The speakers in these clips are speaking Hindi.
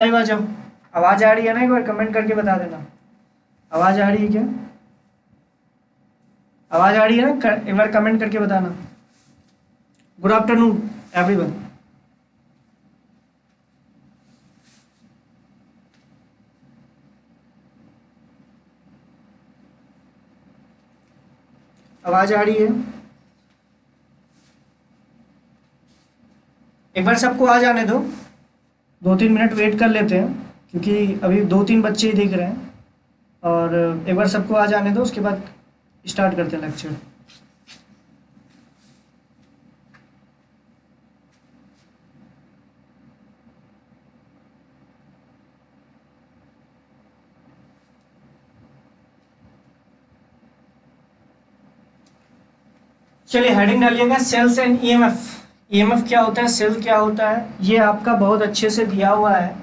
लाइव आ जाओ। आवाज आ रही है ना? एक बार कमेंट करके बता देना। आवाज आ रही है क्या? आवाज आ रही है ना? एक बार कमेंट करके बताना। Good afternoon everyone. आवाज आ रही है? एक बार सबको आ जाने दो, 2-3 मिनट वेट कर लेते हैं क्योंकि अभी 2-3 बच्चे ही दिख रहे हैं। और एक बार सबको आ जाने दो, उसके बाद स्टार्ट करते हैं लेक्चर। चलिए हेडिंग डालिएगा, सेल्स एंड ईएमएफ। ईएमएफ क्या होता है, सेल क्या होता है, ये आपका बहुत अच्छे से दिया हुआ है।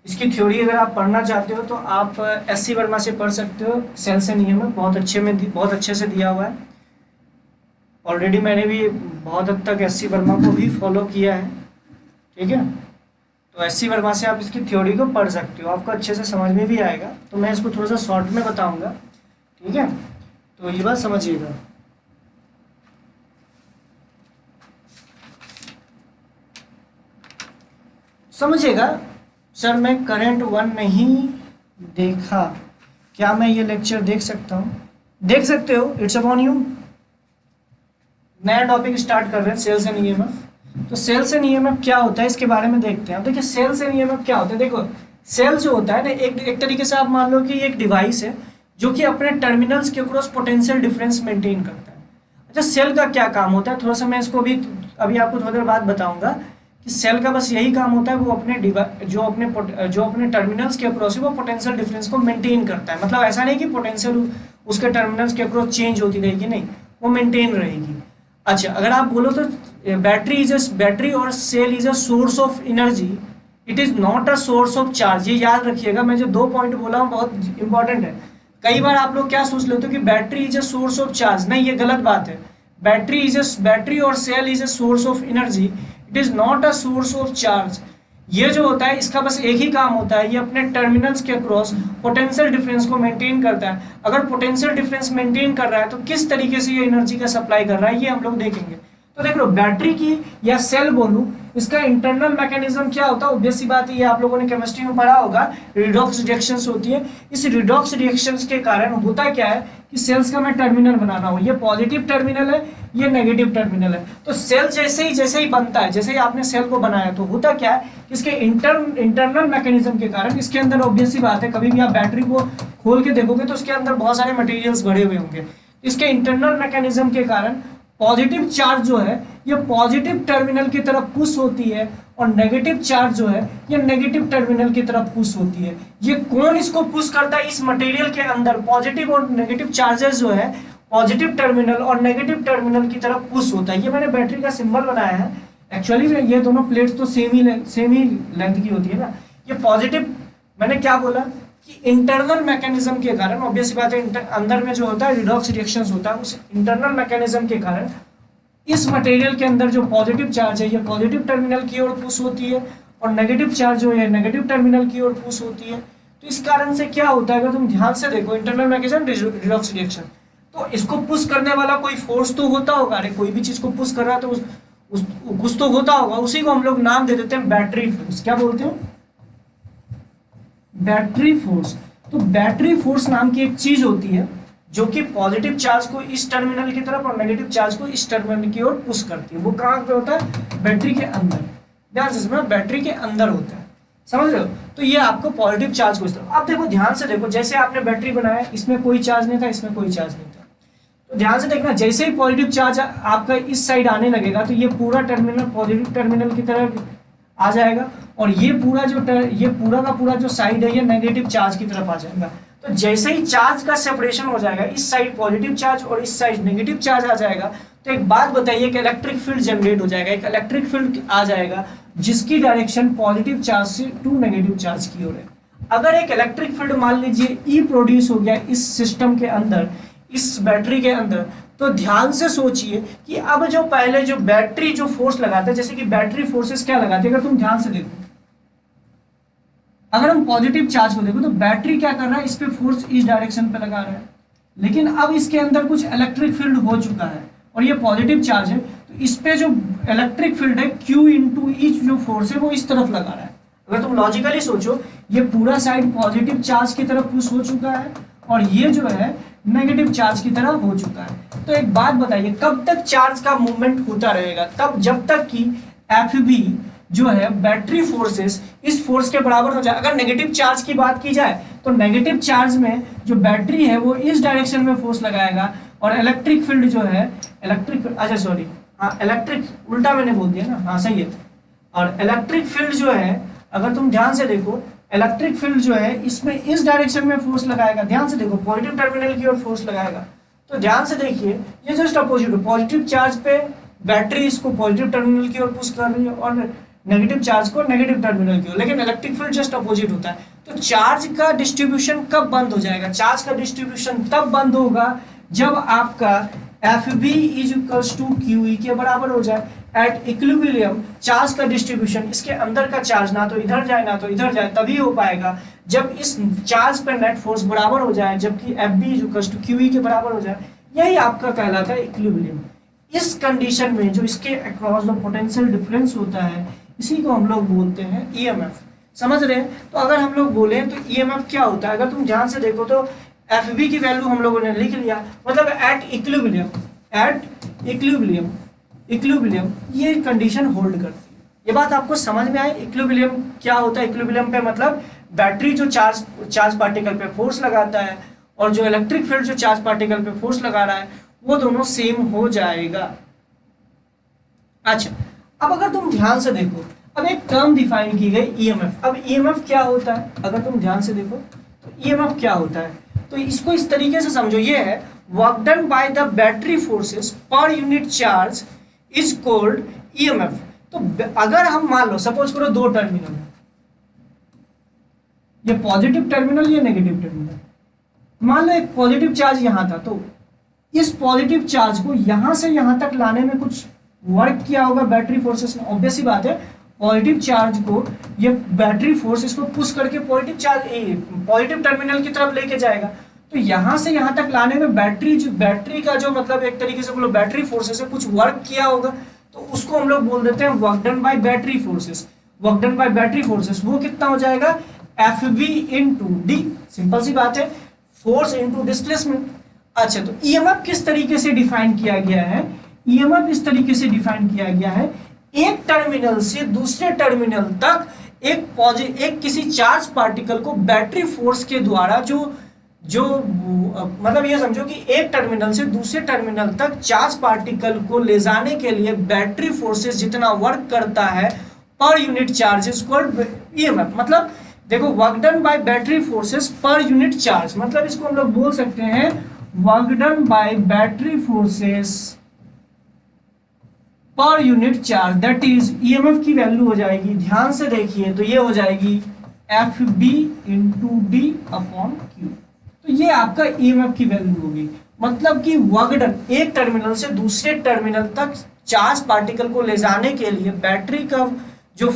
इसकी थ्योरी अगर आप पढ़ना चाहते हो तो आप एससी वर्मा से पढ़ सकते हो। सेल्स एंड ईएमएफ बहुत अच्छे से दिया हुआ है। ऑलरेडी मैंने भी बहुत हद तक एससी वर्मा को भी फॉलो किया है, ठीक है। तो एससी वर्मा से आप इसकी थ्योरी को पढ़ सकते हो, आपको अच्छे से समझ में भी आएगा। तो मैं इसको थोड़ा सा शॉर्ट में बताऊंगा, ठीक है। तो ये बात समझिएगा। समझिएगा सर, मैं करंट 1 नहीं देखा, क्या मैं ये लेक्चर देख सकता हूँ? देख सकते हो, इट्स अपॉन यू। नया टॉपिक स्टार्ट कर रहे हैं, सेल्स एंड ईएमएफ। तो सेल्स एंड ईएमएफ क्या होता है इसके बारे में देखते हैं। अब देखिए सेल्स एंड ईएमएफ क्या होता है। देखो सेल जो होता है ना, एक तरीके से आप मान लो कि एक डिवाइस है जो कि अपने टर्मिनल्स के क्रॉस पोटेंशियल डिफरेंस मेंटेन करता है। अच्छा, सेल का क्या काम होता है, थोड़ा सा मैं इसको अभी आपको थोड़ी देर बाद बताऊंगा कि सेल का बस यही काम होता है, वो जो अपने टर्मिनल्स के अक्रॉस है वो पोटेंशियल डिफरेंस को मेंटेन करता है। मतलब ऐसा नहीं कि पोटेंशियल उसके टर्मिनल्स के अक्रॉस चेंज होती रहेगी, नहीं, वो मेंटेन रहेगी। अच्छा, अगर आप बोलो तो बैटरी और cell is a source of energy, it is not a source of charge. ये याद रखिएगा, मैं जो 2 पॉइंट बोला हूँ बहुत इंपॉर्टेंट है। कई बार आप लोग क्या सोच लेते हो कि battery is a source of charge, नहीं, ये गलत बात है। बैटरी और cell is a source of energy, it is not a source of charge. ये जो होता है इसका बस एक ही काम होता है, ये अपने टर्मिनल्स के अक्रॉस पोटेंशियल डिफरेंस को मेंटेन करता है। अगर पोटेंशियल डिफरेंस मेंटेन कर रहा है तो किस तरीके से ये एनर्जी का सप्लाई कर रहा है ये हम लोग देखेंगे। तो देख लो, बैटरी की या सेल बोलूं, इसका इंटरनल मैकेनिज्म क्या होता है, ऑब्वियस सी बात है, ये आप लोगों ने केमिस्ट्री में पढ़ा होगा, रिडॉक्स रिएक्शंस होती है। इस रिडॉक्स रिएक्शंस के कारण होता क्या है कि सेल्स का मैं टर्मिनल बनाना हूं, ये पॉजिटिव टर्मिनल है, ये नेगेटिव टर्मिनल है। तो सेल जैसे ही बनता है, जैसे ही आपने सेल को बनाया, तो होता क्या है, इसके इंटरनल मैकेनिज्म के कारण, इसके अंदर ऑब्वियस सी बात है, कभी भी आप बैटरी को खोल के देखोगे तो उसके अंदर बहुत सारे मटेरियल्स भरे हुए होंगे। इसके इंटरनल मैकेनिज्म के कारण पॉजिटिव चार्ज जो है ये पॉजिटिव टर्मिनल की तरफ पुश होती है, और नेगेटिव चार्ज जो है ये नेगेटिव टर्मिनल की तरफ पुश होती है। ये कौन इसको पुश करता है, इस मटेरियल के अंदर पॉजिटिव और नेगेटिव चार्जेस जो है पॉजिटिव टर्मिनल और नेगेटिव टर्मिनल की तरफ पुश होता है। ये मैंने बैटरी का सिंबल बनाया है, एक्चुअली ये दोनों प्लेट्स तो सेम ही लेंथ की होती है ना। ये पॉजिटिव, मैंने क्या बोला कि इंटरनल मैकेनिज्म के कारण, ऑब्वियस बात है, अंदर में जो होता है रिडॉक्स रिएक्शंस होता है, उस इंटरनल मैकेनिज्म के कारण इस मटेरियल के अंदर जो पॉजिटिव चार्ज है ये पॉजिटिव टर्मिनल की ओर पुश होती है, और नेगेटिव चार्ज जो है नेगेटिव टर्मिनल की ओर पुश होती है। तो इस कारण से क्या होता है, अगर तुम ध्यान से देखो, इंटरनल मैकेनिज्म, रिडॉक्स रिएक्शन, तो इसको पुश करने वाला कोई फोर्स तो होता होगा। अरे कोई भी चीज को पुश कर रहा है तो कुछ तो होता होगा, उसी को हम लोग नाम दे देते हैं बैटरी फोर्स। क्या बोलते हैं? Battery force. तो बैटरी फोर्स नाम की एक चीज होती है जो कि पॉजिटिव चार्ज को इस टर्मिनल की तरफ और नेगेटिव चार्ज को इस टर्मिनल की ओर पुश करती है। वो कहाँ पे होता है? बैटरी के अंदर। ध्यान से समझना, बैटरी के अंदर होता है, समझ रहे हो। तो ये आपको पॉजिटिव चार्ज को इस तरफ, अब देखो ध्यान से देखो, जैसे आपने बैटरी बनाया, इसमें कोई चार्ज नहीं था, इसमें कोई चार्ज नहीं था। तो ध्यान से देखना, जैसे ही पॉजिटिव चार्ज आपका इस साइड आने लगेगा तो ये पूरा टर्मिनल पॉजिटिव टर्मिनल की तरफ आ जाएगा, और ये पूरा का पूरा जो साइड है ये नेगेटिव चार्ज की तरफ आ जाएगा। तो जैसे ही चार्ज का सेपरेशन हो जाएगा, इस साइड पॉजिटिव चार्ज और इस साइड नेगेटिव चार्ज आ जाएगा, तो एक बात बताइए कि इलेक्ट्रिक फील्ड जनरेट हो जाएगा, एक इलेक्ट्रिक फील्ड आ जाएगा जिसकी डायरेक्शन पॉजिटिव चार्ज से टू नेगेटिव चार्ज की ओर है। अगर एक इलेक्ट्रिक फील्ड मान लीजिए ई प्रोड्यूस हो गया इस सिस्टम के अंदर, इस बैटरी के अंदर, तो ध्यान से सोचिए कि अब जो पहले जो बैटरी जो फोर्स लगाता है, जैसे कि बैटरी फोर्सेस क्या लगाती है, अगर तुम ध्यान से देखो, अगर हम पॉजिटिव चार्ज को देखो तो बैटरी क्या कर रहा है, इस पे फोर्स इस डायरेक्शन पे लगा रहा है, लेकिन अब इसके अंदर कुछ इलेक्ट्रिक फील्ड हो चुका है और ये पॉजिटिव चार्ज है, तो इस पे जो इलेक्ट्रिक फील्ड है Q इंटू ईच जो फोर्स है वो इस तरफ लगा रहा है। अगर तुम लॉजिकली सोचो, ये पूरा साइड पॉजिटिव चार्ज की तरफ पुश हो चुका है और ये जो है नेगेटिव चार्ज की तरफ हो चुका है। तो एक बात बताइए, कब तक चार्ज का मूवमेंट होता रहेगा? तब जब तक कि FB जो है बैटरी फोर्सेस इस फोर्स के बराबर हो जाए। अगर नेगेटिव चार्ज की बात की जाए तो नेगेटिव चार्ज में जो बैटरी है वो इस डायरेक्शन में फोर्स लगाएगा और इलेक्ट्रिक फील्ड जो है इलेक्ट्रिक उल्टा मैंने बोल दिया ना, हाँ सही है। और इलेक्ट्रिक फील्ड जो है, अगर तुम ध्यान से देखो, इलेक्ट्रिक फील्ड जो है इसमें इस डायरेक्शन में फोर्स लगाएगा। ध्यान से देखो, पॉजिटिव टर्मिनल की ओर फोर्स लगाएगा। तो ध्यान से देखिए, ये जस्ट अपोजिट है, पॉजिटिव चार्ज पे बैटरी इसको पॉजिटिव टर्मिनल की ओर पुश कर रही है और नेगेटिव चार्ज को नेगेटिव टर्मिनल की ओर, लेकिन इलेक्ट्रिक फील्ड जस्ट अपोजिट होता है। तो चार्ज का डिस्ट्रीब्यूशन कब बंद हो जाएगा? चार्ज का डिस्ट्रीब्यूशन तब बंद होगा जब आपका FB is equals to QE के बराबर हो जाए। एट इक्विलिब्रियम चार्ज का डिस्ट्रीब्यूशन, इसके अंदर का चार्ज ना तो इधर जाए ना तो इधर जाए, तभी हो पाएगा जब इस चार्ज पर नेट फोर्स बराबर हो जाए, जबकि FB is equals to QE के बराबर हो जाए। यही आपका कहलाता है इक्विलिब्रियम। इस कंडीशन में जो इसके अक्रॉस द पोटेंशियल डिफरेंस होता है, इसी को हम लोग बोलते हैं EMF। समझ रहे हैं? तो अगर हम लोग बोले तो EMF क्या होता है, अगर तुम ध्यान से देखो तो FB की वैल्यू हम लोगों ने लिख लिया, मतलब एट इक्विलिब्रियम ये कंडीशन होल्ड करती है। ये बात आपको समझ में आए? इक्विलिब्रियम क्या होता है? इक्विलिब्रियम पे मतलब बैटरी जो चार्ज पार्टिकल पे फोर्स लगाता है और जो इलेक्ट्रिक फील्ड जो चार्ज पार्टिकल पे फोर्स लगा रहा है वो दोनों सेम हो जाएगा। अच्छा, अब अगर तुम ध्यान से देखो, अब एक टर्म डिफाइन की गई EMF। अब EMF क्या होता है? अगर तुम ध्यान से देखो तो EMF क्या होता है, तो इसको इस तरीके से समझो, ये है work done by the battery forces per unit charge is called EMF। तो अगर हम मान लो, सपोज करो दो टर्मिनल है, ये पॉजिटिव टर्मिनल, ये नेगेटिव टर्मिनल। मान लो एक पॉजिटिव चार्ज यहां था, तो इस पॉजिटिव चार्ज को यहां से यहां तक लाने में कुछ वर्क किया होगा बैटरी फोर्सेस ने। ऑब्वियस ही बात है, पॉजिटिव चार्ज को ये बैटरी फोर्स इसको पुश करके पॉजिटिव टर्मिनल की तरफ लेके जाएगा। तो यहां से यहां तक लाने में बैटरी का जो मतलब एक तरीके से बोलो बैटरी फोर्सेस है, कुछ वर्क किया होगा, तो उसको हम लोग बोल देते हैं work done by battery forces. Work done by battery forces वो कितना हो जाएगा? FB into D। सिंपल सी बात है, फोर्स इंटू डिस्प्लेसमेंट। अच्छा, तो EMF किस तरीके से डिफाइन किया गया है? EMF इस तरीके से डिफाइन किया गया है, एक टर्मिनल से दूसरे टर्मिनल तक एक किसी चार्ज पार्टिकल को बैटरी फोर्स के द्वारा जो मतलब ये समझो कि एक टर्मिनल से दूसरे टर्मिनल तक चार्ज पार्टिकल को ले जाने के लिए बैटरी फोर्सेस जितना वर्क करता है per unit charge is called EMF। मतलब देखो, work done by battery forces per unit charge, मतलब इसको हम लोग बोल सकते हैं work done by battery forces per unit charge, that is EMF की वैल्यू हो जाएगी, ध्यान से देखिए, तो ये हो जाएगी FB into D upon Q। तो ये आपका EMF की वैल्यू होगी। मतलब कि वर्क डन एक टर्मिनल से दूसरे टर्मिनल तक चार्ज पार्टिकल को ले जाने के लिए बैटरी का जो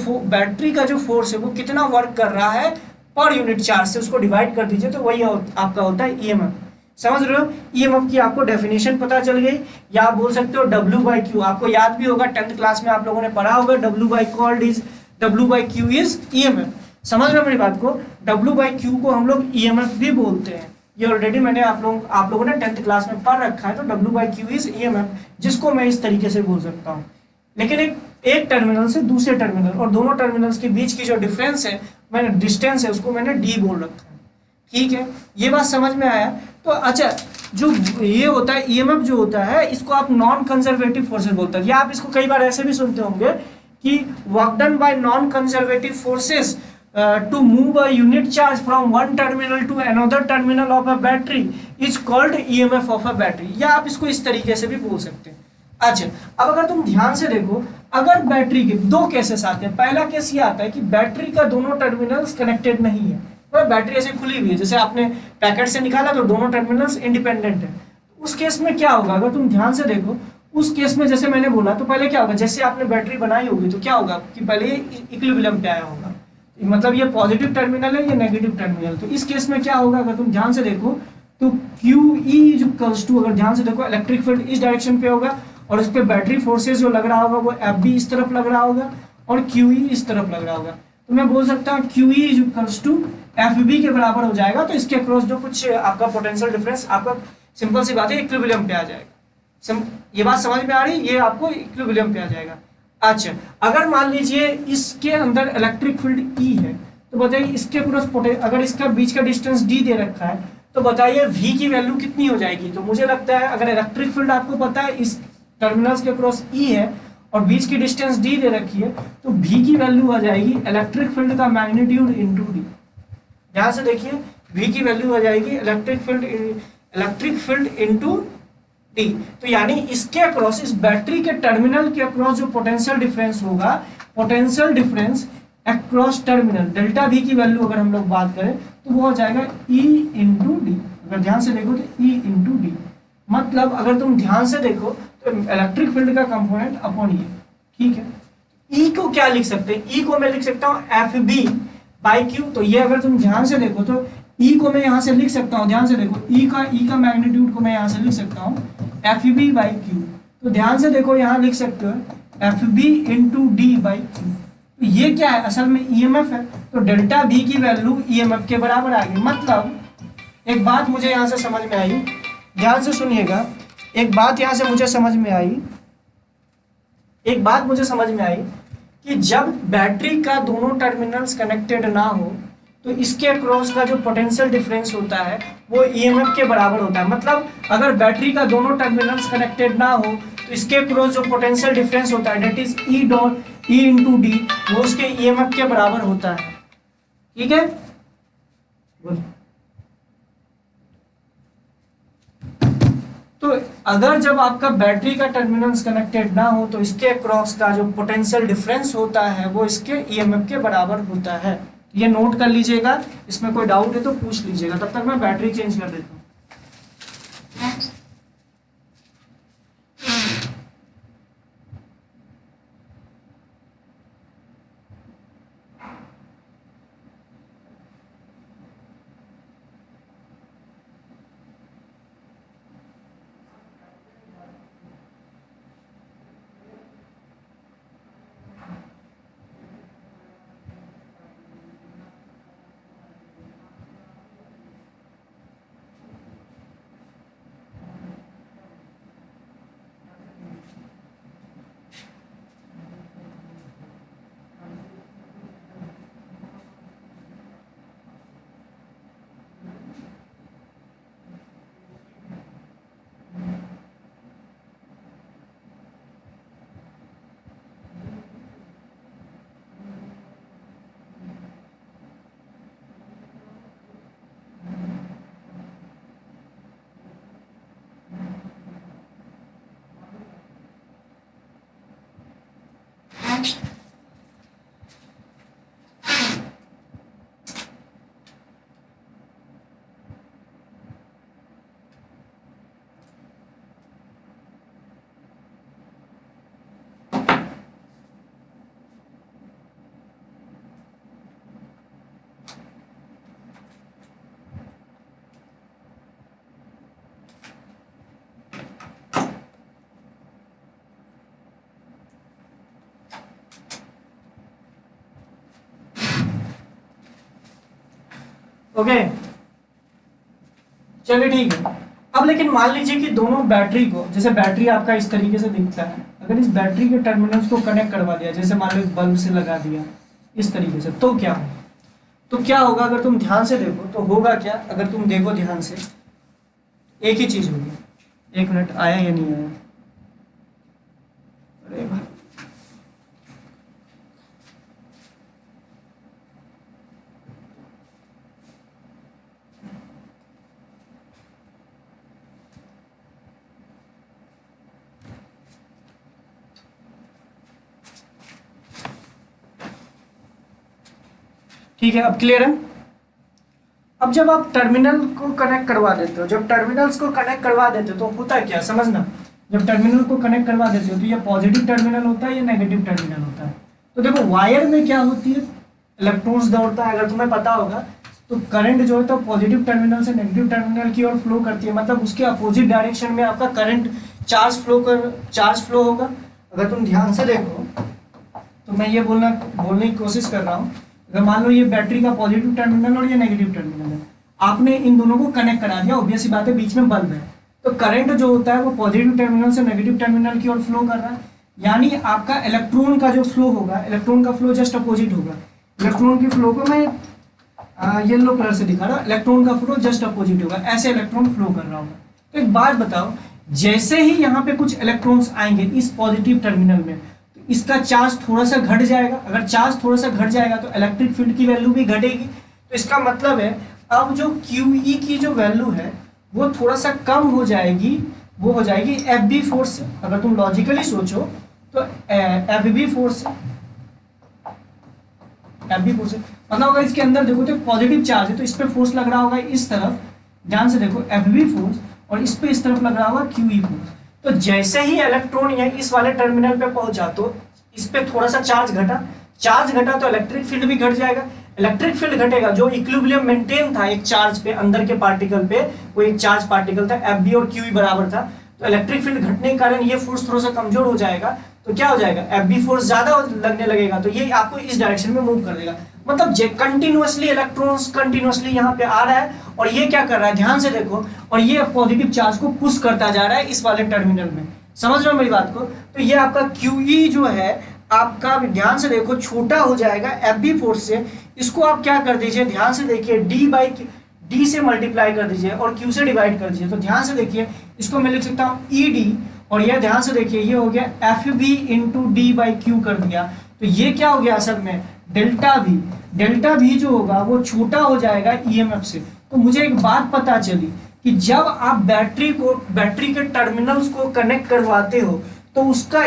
फोर्स है वो कितना वर्क कर रहा है पर यूनिट चार्ज से, उसको डिवाइड कर दीजिए, तो वही आपका होता है EMF। समझ रहे हो? EMF की आपको डेफिनेशन पता चल गई, या आप बोल सकते हो W/Q। आपको याद भी होगा, 10th क्लास में आप लोगों ने पढ़ा होगा, W/Q इज EMF। समझ रहे हो मेरी बात को? W/Q को हम लोग EMF भी बोलते हैं। ये ऑलरेडी मैंने आप लोगों ने 10th क्लास में पढ़ रखा है। तो W/Q इज EMF, जिसको मैं इस तरीके से बोल सकता हूँ। लेकिन एक टर्मिनल से दूसरे टर्मिनल और दोनों टर्मिनल्स के बीच की जो डिफरेंस है, मैंने डिस्टेंस है, उसको मैंने D बोल रखा है। ठीक है, ये बात समझ में आया? तो अच्छा, जो ये होता है EMF जो होता है, इसको आप नॉन कंजर्वेटिव फोर्सेस बोलते हैं, या आप इसको कई बार ऐसे भी सुनते होंगे कि work done by non conservative forces to move a unit charge from one terminal to another terminal of a battery is called EMF of a battery। या आप इसको इस तरीके से भी बोल सकते हैं। अच्छा, अब अगर तुम ध्यान से देखो, अगर बैटरी के दो केसेस आते हैं। पहला केस ये आता है कि बैटरी का दोनों टर्मिनल्स कनेक्टेड नहीं है, तो बैटरी ऐसे खुली हुई है, जैसे आपने पैकेट से निकाला तो दोनों टर्मिनल्स इंडिपेंडेंट है। उस केस में क्या होगा? अगर तुम ध्यान से देखो, उस केस में जैसे मैंने बोला, तो पहले क्या होगा, जैसे आपने बैटरी बनाई होगी तो क्या होगा कि पहले इक्विलिब्रियम पे आया होगा। मतलब ये पॉजिटिव टर्मिनल है, ये नेगेटिव टर्मिनल। तो इस केस में क्या होगा, अगर तुम ध्यान से देखो तो QE इज इक्वल्स टू, अगर ध्यान से देखो इलेक्ट्रिक फील्ड इस डायरेक्शन पे होगा और उस पर बैटरी फोर्सेस जो लग रहा होगा वो FB इस तरफ लग रहा होगा और QE इस तरफ लग रहा होगा। तो मैं बोल सकता हूँ QE is equals to FB के बराबर हो जाएगा। तो इसके अक्रॉस जो कुछ आपका पोटेंशियल डिफरेंस, आपका सिंपल सी बात है, इक्विलिब्रियम पे आ जाएगा। ये बात समझ में आ रही, ये आपको इक्विलिब्रियम पे आ जाएगा। अच्छा, अगर मान लीजिए इसके अंदर इलेक्ट्रिक फील्ड E है, तो बताइए इसके क्रॉस अगर इसका बीच का डिस्टेंस D दे रखा है, तो बताइए V की वैल्यू कितनी हो जाएगी। तो मुझे लगता है अगर इलेक्ट्रिक फील्ड आपको पता है इस टर्मिनल्स के क्रॉस E है और बीच की डिस्टेंस D दे रखी है, तो V की वैल्यू आ जाएगी इलेक्ट्रिक फील्ड का मैग्नीट्यूड इंटू D। ध्यान से देखिए, V की वैल्यू आ जाएगी इलेक्ट्रिक फील्ड इंटू D। तो यानी इसके अक्रॉस, इस बैटरी के टर्मिनल के अक्रॉस जो पोटेंशियल डिफरेंस होगा, potential difference across terminal delta V की वैल्यू अगर हम लोग बात करें तो वो हो जाएगा E इंटू डी। अगर ध्यान से देखो तो E इंटू डी, मतलब अगर तुम ध्यान से देखो तो इलेक्ट्रिक फील्ड का कंपोनेंट अपॉन ये, ठीक है। E को क्या लिख सकते हैं, E को मैं लिख सकता हूँ FB बाई क्यू। तो ये अगर तुम ध्यान से देखो तो E को मैं यहाँ से लिख सकता हूँ, ध्यान से देखो E का मैग्नीट्यूड को मैं यहाँ से लिख सकता हूँ FB बाई क्यू। तो ध्यान से देखो यहाँ लिख सकते हो FB into D by Q. तो ये क्या है, असल में EMF है, तो डेल्टा V की वैल्यू EMF के बराबर आ गई। मतलब एक बात मुझे यहाँ से समझ में आई, ध्यान से सुनिएगा, एक बात यहाँ से मुझे समझ में आई, एक बात मुझे समझ में आई कि जब बैटरी का दोनों टर्मिनल्स कनेक्टेड ना हो तो इसके अक्रॉस का जो पोटेंशियल डिफरेंस होता है वो EMF के बराबर होता है। मतलब अगर बैटरी का दोनों टर्मिनल्स कनेक्टेड ना हो तो इसके अक्रॉस जो पोटेंशियल डिफरेंस होता है that is E into D, वो उसके EMF के बराबर होता है, ठीक है। तो अगर जब आपका बैटरी का टर्मिनल्स कनेक्टेड ना हो तो इसके अक्रॉस का जो पोटेंशियल डिफरेंस होता है वो इसके EMF के बराबर होता है। ये नोट कर लीजिएगा, इसमें कोई डाउट है तो पूछ लीजिएगा। तब तक मैं बैटरी चेंज कर देता हूँ। ओके, चलिए ठीक है। अब लेकिन मान लीजिए कि दोनों बैटरी को, जैसे बैटरी आपका इस तरीके से दिखता है, अगर इस बैटरी के टर्मिनल्स को कनेक्ट करवा दिया, जैसे मान लो बल्ब से लगा दिया इस तरीके से, तो क्या होगा, तो क्या होगा अगर तुम ध्यान से देखो तो होगा क्या, अगर तुम देखो ध्यान से एक ही चीज होगी। एक मिनट, आया या नहीं आया, अरे भाई ठीक है, अब क्लियर है। अब जब आप टर्मिनल को कनेक्ट करवा देते हो, जब टर्मिनल्स को कनेक्ट करवा देते हो तो होता है क्या, समझना, जब टर्मिनल को कनेक्ट करवा देते हो तो ये पॉजिटिव टर्मिनल होता है या नेगेटिव टर्मिनल होता है। तो देखो वायर में क्या होती है, इलेक्ट्रॉन्स दौड़ता है, अगर तुम्हें पता होगा तो करंट जो है तो पॉजिटिव टर्मिनल से नेगेटिव टर्मिनल की ओर फ्लो करती है, मतलब उसके अपोजिट डायरेक्शन में आपका करंट चार्ज फ्लो होगा। अगर तुम ध्यान से देखो तो मैं ये बोलने की कोशिश कर रहा हूँ, अगर मान लो ये बैटरी का पॉजिटिव टर्मिनल और ये नेगेटिव टर्मिनल है, आपने इन दोनों को कनेक्ट करा दिया, ऑब्वियस सी बात है बीच में बल्ब है, तो करंट जो होता है वो पॉजिटिव टर्मिनल से नेगेटिव टर्मिनल की ओर फ्लो कर रहा है, यानी आपका इलेक्ट्रॉन का जो फ्लो होगा, इलेक्ट्रॉन का फ्लो जस्ट अपोजिट होगा। इलेक्ट्रॉन के फ्लो को मैं येलो कलर से दिखा रहा हूँ, इलेक्ट्रॉन का फ्लो जस्ट अपोजिट होगा, ऐसे इलेक्ट्रॉन फ्लो कर रहा होगा। तो एक बात बताओ, जैसे ही यहाँ पे कुछ इलेक्ट्रॉन्स आएंगे इस पॉजिटिव टर्मिनल में, तो इसका चार्ज थोड़ा सा घट जाएगा, अगर चार्ज थोड़ा सा घट जाएगा तो इलेक्ट्रिक फील्ड की वैल्यू भी घटेगी। तो इसका मतलब है अब जो QE की जो वैल्यू है वो थोड़ा सा कम हो जाएगी, वो हो जाएगी FB फोर्स से। अगर तुम लॉजिकली सोचो तो FB फोर्स से, FB फोर्स से मतलब अगर इसके अंदर देखो तो पॉजिटिव चार्ज है तो इस पे फोर्स लग रहा होगा इस तरफ, ध्यान से देखो FB फोर्स, और इस पे इस तरफ लग रहा होगा QE फोर्स। तो जैसे ही इलेक्ट्रॉन यहाँ इस वाले टर्मिनल पे पहुंचा तो इस पे थोड़ा सा चार्ज घटा तो इलेक्ट्रिक फील्ड भी घट जाएगा। इलेक्ट्रिक फील्ड घटेगा, जो इक्विलिब्रियम मेंटेन था एक चार्ज पे, अंदर के पार्टिकल पे वो एक चार्ज पार्टिकल था, FB और QE बराबर था, तो इलेक्ट्रिक फील्ड घटने के कारण ये फोर्स थोड़ा सा कमजोर हो जाएगा, तो क्या हो जाएगा, FB फोर्स ज्यादा लगने लगेगा, तो ये आपको इस डायरेक्शन में मूव कर देगा। मतलब कंटिन्यूअसली इलेक्ट्रॉन्स कंटिन्यूअसली यहाँ पे आ रहा है और ये क्या कर रहा है, ध्यान से देखो, और ये पॉजिटिव चार्ज को पुश करता जा रहा है इस वाले टर्मिनल में। समझ रहे हो मेरी बात को? तो ये आपका QE जो है आपका, ध्यान से देखो, छोटा हो जाएगा FB फोर्स से। इसको आप क्या कर दीजिए, ध्यान से देखिए, D से मल्टीप्लाई कर दीजिए और Q से डिवाइड कर दीजिए। तो ध्यान से देखिए, इसको मैं लिख सकता हूँ ED, और ये ध्यान से देखिए ये हो गया FB इंटू D/Q कर दिया। तो ये क्या हो गया असल में, डेल्टा V जो होगा वो छोटा हो जाएगा EMF से। तो मुझे एक बात पता चली कि जब आप बैटरी के टर्मिनल्स को कनेक्ट करवाते हो तो उसका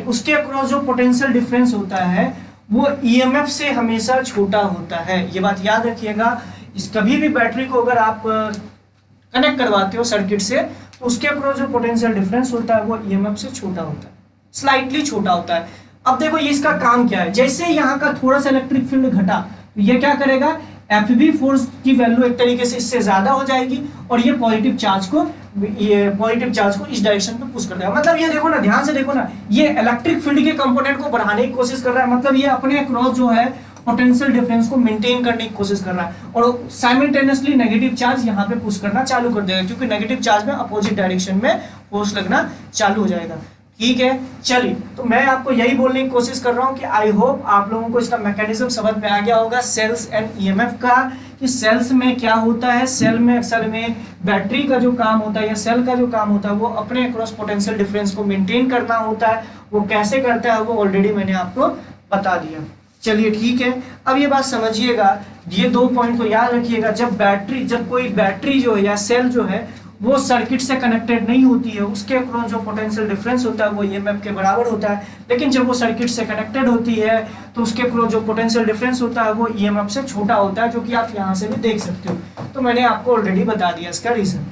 उसके अक्रॉस जो पोटेंशियल डिफरेंस होता है वो EMF से हमेशा छोटा होता है। ये बात याद रखिएगा। इस कभी भी बैटरी को अगर आप कनेक्ट करवाते हो सर्किट से तो उसके अक्रॉस जो पोटेंशियल डिफरेंस होता है वो EMF से छोटा होता है, स्लाइटली छोटा होता है। अब देखो ये इसका काम क्या है, जैसे यहाँ का थोड़ा सा इलेक्ट्रिक फील्ड घटा तो ये क्या करेगा, FB फोर्स की वैल्यू एक तरीके से इससे ज्यादा हो जाएगी और ये पॉजिटिव चार्ज को इस डायरेक्शन पे पुश कर देगा। मतलब ये देखो ना, ध्यान से देखो ना, ये इलेक्ट्रिक फील्ड के कंपोनेंट को बढ़ाने की कोशिश कर रहा है, मतलब ये अपने अक्रॉस जो है पोटेंशियल डिफरेंस को मेंटेन करने की कोशिश कर रहा है और साइमल्टेनियसली नेगेटिव चार्ज यहाँ पे पुश करना चालू कर देगा, क्योंकि नेगेटिव चार्ज में अपोजिट डायरेक्शन में फोर्स लगना चालू हो जाएगा। ठीक है, चलिए, तो मैं आपको यही बोलने की कोशिश कर रहा हूँ कि आई होप आप लोगों को इसका मैकेनिज्म समझ में आ गया होगा सेल्स एंड EMF का, कि सेल्स में क्या होता है। सेल में असल में बैटरी का जो काम होता है या सेल का जो काम होता है वो अपने अक्रॉस पोटेंशियल डिफरेंस को मेंटेन करना होता है। वो कैसे करता है वो ऑलरेडी मैंने आपको बता दिया। चलिए ठीक है, अब ये बात समझिएगा, ये 2 पॉइंट को याद रखिएगा। जब कोई बैटरी जो है या सेल जो है वो सर्किट से कनेक्टेड नहीं होती है, उसके अक्रॉस जो पोटेंशियल डिफरेंस होता है वो EMF के बराबर होता है। लेकिन जब वो सर्किट से कनेक्टेड होती है तो उसके अक्रॉस जो पोटेंशियल डिफरेंस होता है वो EMF से छोटा होता है, जो कि आप यहाँ से भी देख सकते हो। तो मैंने आपको ऑलरेडी बता दिया इसका रीजन।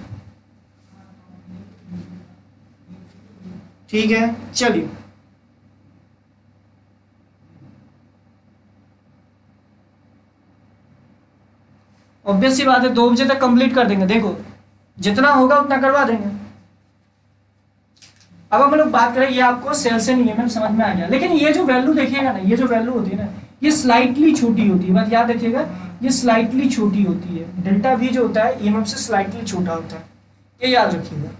ठीक है, चलिए, ऑब्वियस सी बात है 2 बजे तक कंप्लीट कर देंगे। देखो जितना होगा उतना करवा देंगे। अब हम लोग बात करें, ये आपको सेल्स एंड EMF समझ में आ गया, लेकिन ये जो वैल्यू देखिएगा ना, ये जो वैल्यू होती है ना, ये स्लाइटली छोटी होती है। बात याद रखिएगा, ये स्लाइटली छोटी होती है। डेल्टा V जो होता है EMF से स्लाइटली छोटा होता है, ये याद रखिएगा।